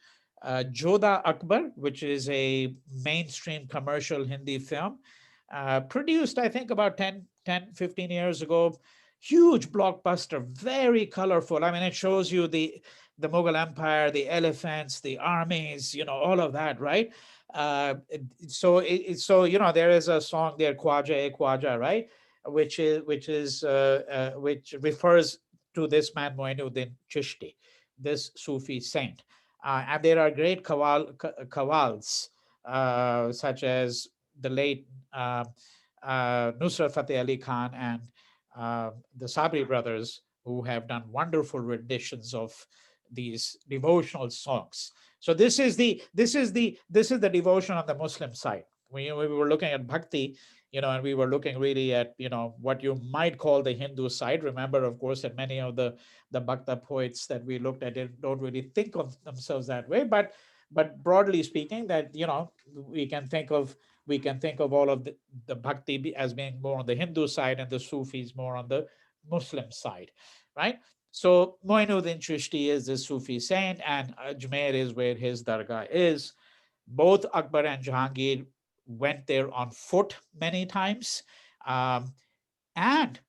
Jodha Akbar, which is a mainstream commercial Hindi film, produced, I think, about 15 years ago. Huge blockbuster, very colorful. I mean, it shows you the Mughal Empire, the elephants, the armies, all of that, right? So there is a song there, Khwaja e Khwaja, right? Which refers to this man Moinuddin Chishti, this Sufi saint. And there are great qawwals, such as the late Nusrat Fateh Ali Khan and the Sabri brothers, who have done wonderful renditions of these devotional songs. So this is the devotion on the Muslim side. We were looking at bhakti, and we were looking really at what you might call the Hindu side. Remember, of course, that many of the bhakta poets that we looked at don't really think of themselves that way, but broadly speaking, that we can think of all of the bhakti as being more on the Hindu side and the Sufis more on the Muslim side, right? So Moinuddin Chishti is the Sufi saint, and Ajmer is where his dargah is. Both Akbar and Jahangir went there on foot many times. Um, and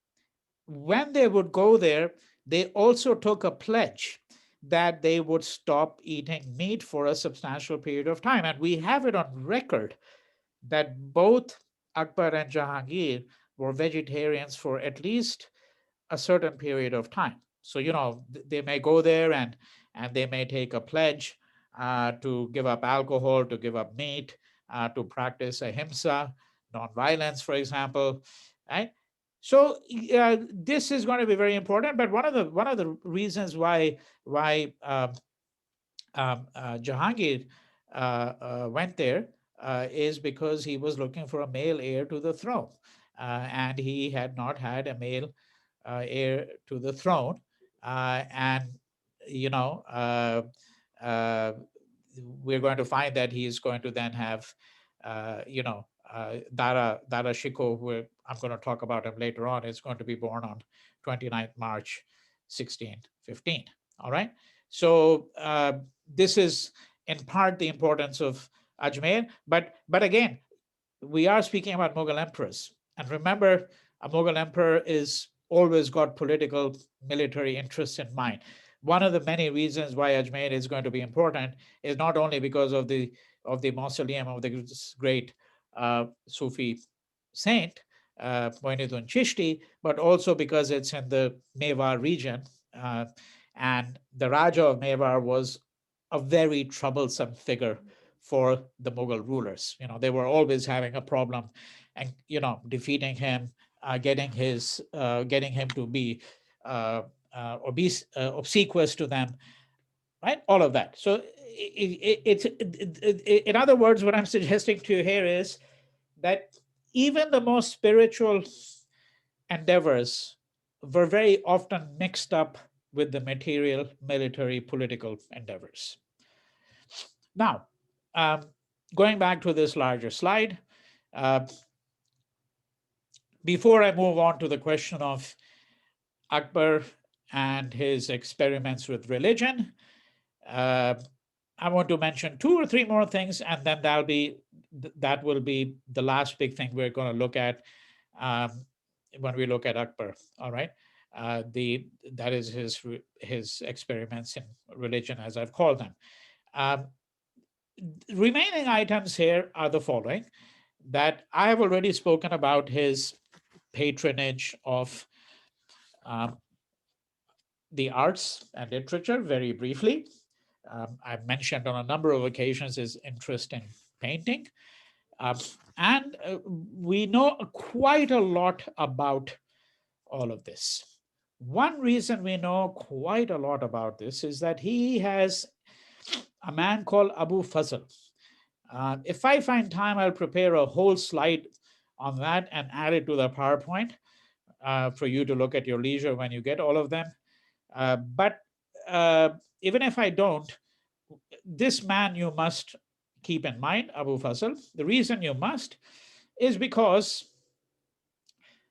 when they would go there, they also took a pledge that they would stop eating meat for a substantial period of time. And we have it on record that both Akbar and Jahangir were vegetarians for at least a certain period of time. So they may go there and they may take a pledge to give up alcohol, to give up meat, to practice ahimsa, non-violence, for example, right? So this is going to be very important. But one of the reasons why Jahangir went there is because he was looking for a male heir to the throne, and he had not had a male heir to the throne, and you know uh, uh, we're going to find that he is going to then have Dara Shikoh, who I'm going to talk about him later on, is going to be born on 29th March 1615. All right. So this is in part the importance of Ajmer, but again, we are speaking about Mughal emperors. And remember, a Mughal emperor is always got political military interests in mind. One of the many reasons why Ajmer is going to be important is not only because of the mausoleum of the great Sufi saint, Moinuddin Chishti, but also because it's in the Mewar region. Uh, and the Raja of Mewar was a very troublesome figure for the Mughal rulers. They were always having a problem, and defeating him, getting him to be obsequious to them, right? All of that. So in other words, what I'm suggesting to you here is that even the most spiritual endeavors were very often mixed up with the material, military, political endeavors. Now, um, going back to this larger slide, uh, before I move on to the question of Akbar and his experiments with religion, uh, I want to mention two or three more things, and then that will be the last big thing we're going to look at um, when we look at Akbar. All right, the that is his experiments in religion, as I've called them. Um, Remaining items here are the following: that I have already spoken about his patronage of um, the arts and literature very briefly. I've mentioned on a number of occasions his interest in painting. Um, and we know quite a lot about all of this. One reason we know quite a lot about this is that he has a man called Abu Fazl. If I find time, I'll prepare a whole slide on that and add it to the PowerPoint for you to look at your leisure when you get all of them. But even if I don't, this man you must keep in mind, Abu Fazl. The reason you must is because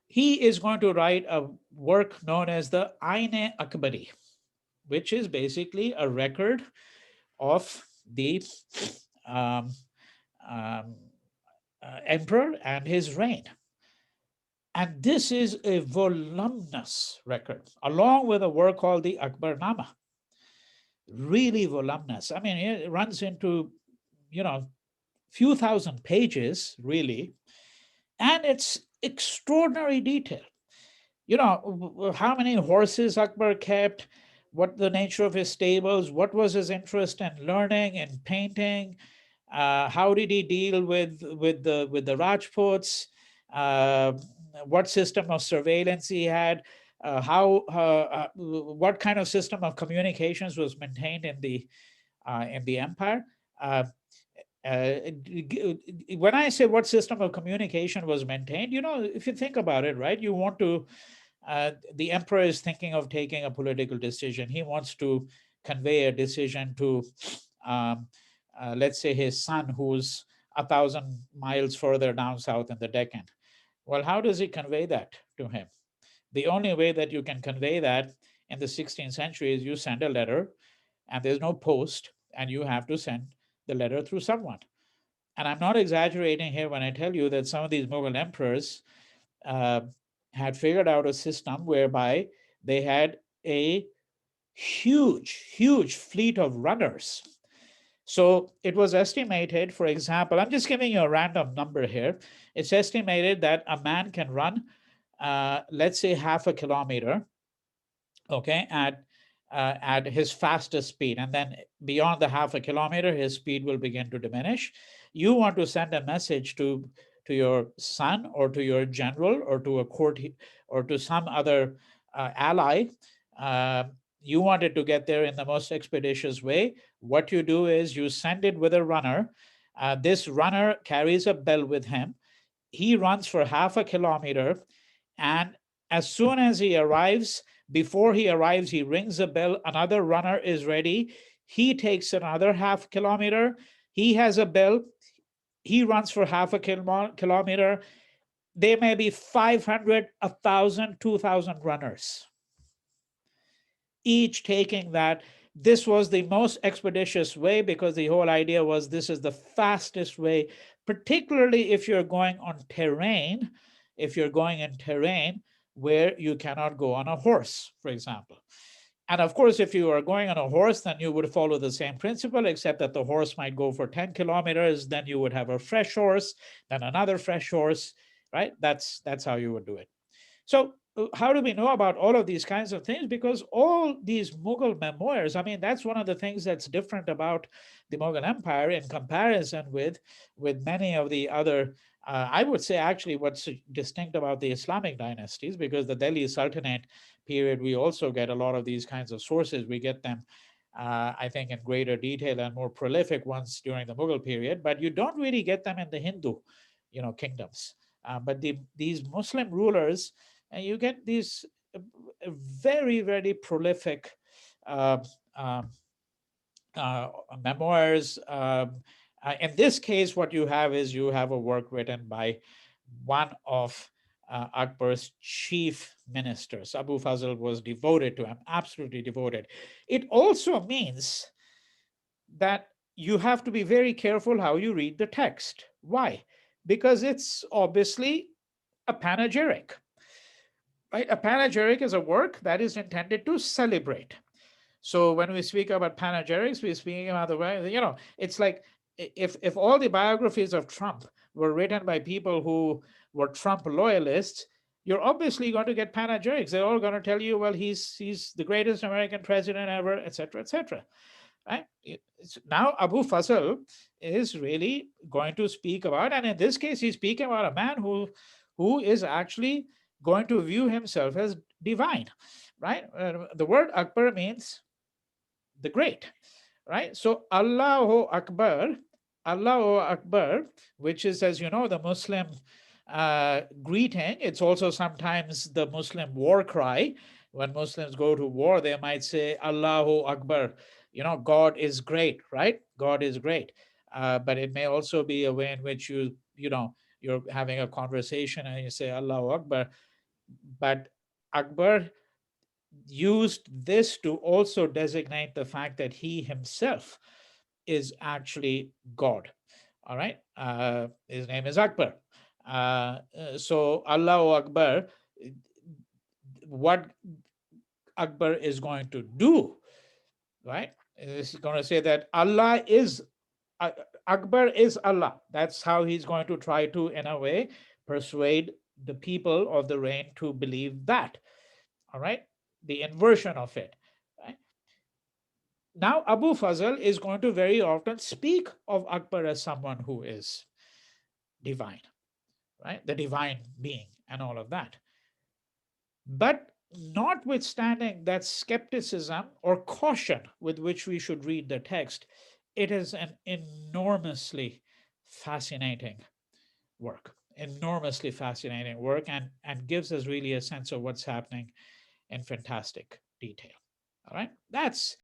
he is going to write a work known as the Aine Akbari, which is basically a record of the um, um, emperor and his reign. And this is a voluminous record, along with a work called the Akbarnama. Really voluminous. I mean, it runs into, few thousand pages, really, and it's extraordinary detail. How many horses Akbar kept, what the nature of his stables, what was his interest in learning and painting, how did he deal with the Rajputs, uh, what system of surveillance he had, what kind of system of communications was maintained in the in the empire. Uh, when I say what system of communication was maintained, if you think about it, right, you want to, the emperor is thinking of taking a political decision. He wants to convey a decision to, um, let's say, his son who's 1,000 miles further down south in the Deccan. Well, how does he convey that to him? The only way that you can convey that in the 16th century is you send a letter, and there's no post, and you have to send the letter through someone. And I'm not exaggerating here when I tell you that some of these Mughal emperors uh, had figured out a system whereby they had a huge fleet of runners. So it was estimated, for example, I'm just giving you a random number here. It's estimated that a man can run, let's say, half a kilometer, okay, at his fastest speed, and then beyond the half a kilometer his speed will begin to diminish. You want to send a message to your son or to your general or to a court or to some other ally. uh, you want it to get there in the most expeditious way. What you do is you send it with a runner. This runner carries a bell with him. He runs for half a kilometer, and as soon as he arrives, before he arrives, he rings a bell. Another runner is ready. He takes another half kilometer. He has a bell. He runs for half a kilometer. There may be 500, 1,000, 2,000 runners, each taking that. This was the most expeditious way because the whole idea was this is the fastest way, particularly if you're going on terrain, if you're going in terrain where you cannot go on a horse, for example. And of course, if you are going on a horse, then you would follow the same principle, except that the horse might go for 10 kilometers. Then you would have a fresh horse, then another fresh horse, right? That's how you would do it. So, how do we know about all of these kinds of things? Because all these Mughal memoirs, I mean, that's one of the things that's different about the Mughal Empire in comparison with many of the other. I would say actually what's distinct about the Islamic dynasties, because the Delhi Sultanate period, we also get a lot of these kinds of sources. We get them, I think, in greater detail and more prolific ones during the Mughal period, but you don't really get them in the Hindu, kingdoms. But these Muslim rulers, and you get these very prolific uh, um, uh, memoirs. In this case, what you have is you have a work written by one of Akbar's chief ministers. Abu Fazl was devoted to him, absolutely devoted. It also means that you have to be very careful how you read the text. Why? Because it's obviously a panegyric. Right? A panegyric is a work that is intended to celebrate. So when we speak about panegyrics, we speak about the way, it's like if all the biographies of Trump were written by people who were Trump loyalists, you're obviously going to get panegyrics. They're all going to tell you, well, he's the greatest American president ever, etc., etc. Right? Now Abu Fazl is really going to speak about, and in this case, he's speaking about a man who is actually going to view himself as divine, right? The word Akbar means the great, right? So Allahu Akbar, Allahu Akbar, which is, as you know, the Muslim greeting. It's also sometimes the Muslim war cry. When Muslims go to war, they might say Allahu Akbar. God is great, right? God is great. But it may also be a way in which you're having a conversation and you say Allahu Akbar. But Akbar used this to also designate the fact that he himself is actually God. All right. His name is Akbar. So Allahu Akbar, what Akbar is going to do, right? Is going to say that Allah is, uh, Akbar is Allah. That's how he's going to try to, in a way, persuade the people of the reign to believe that. All right. The inversion of it. Right? Now, Abu Fazl is going to very often speak of Akbar as someone who is divine, right? The divine being and all of that. But notwithstanding that skepticism or caution with which we should read the text, it is an enormously fascinating work, enormously fascinating work, and gives us really a sense of what's happening in fantastic detail. All right, that's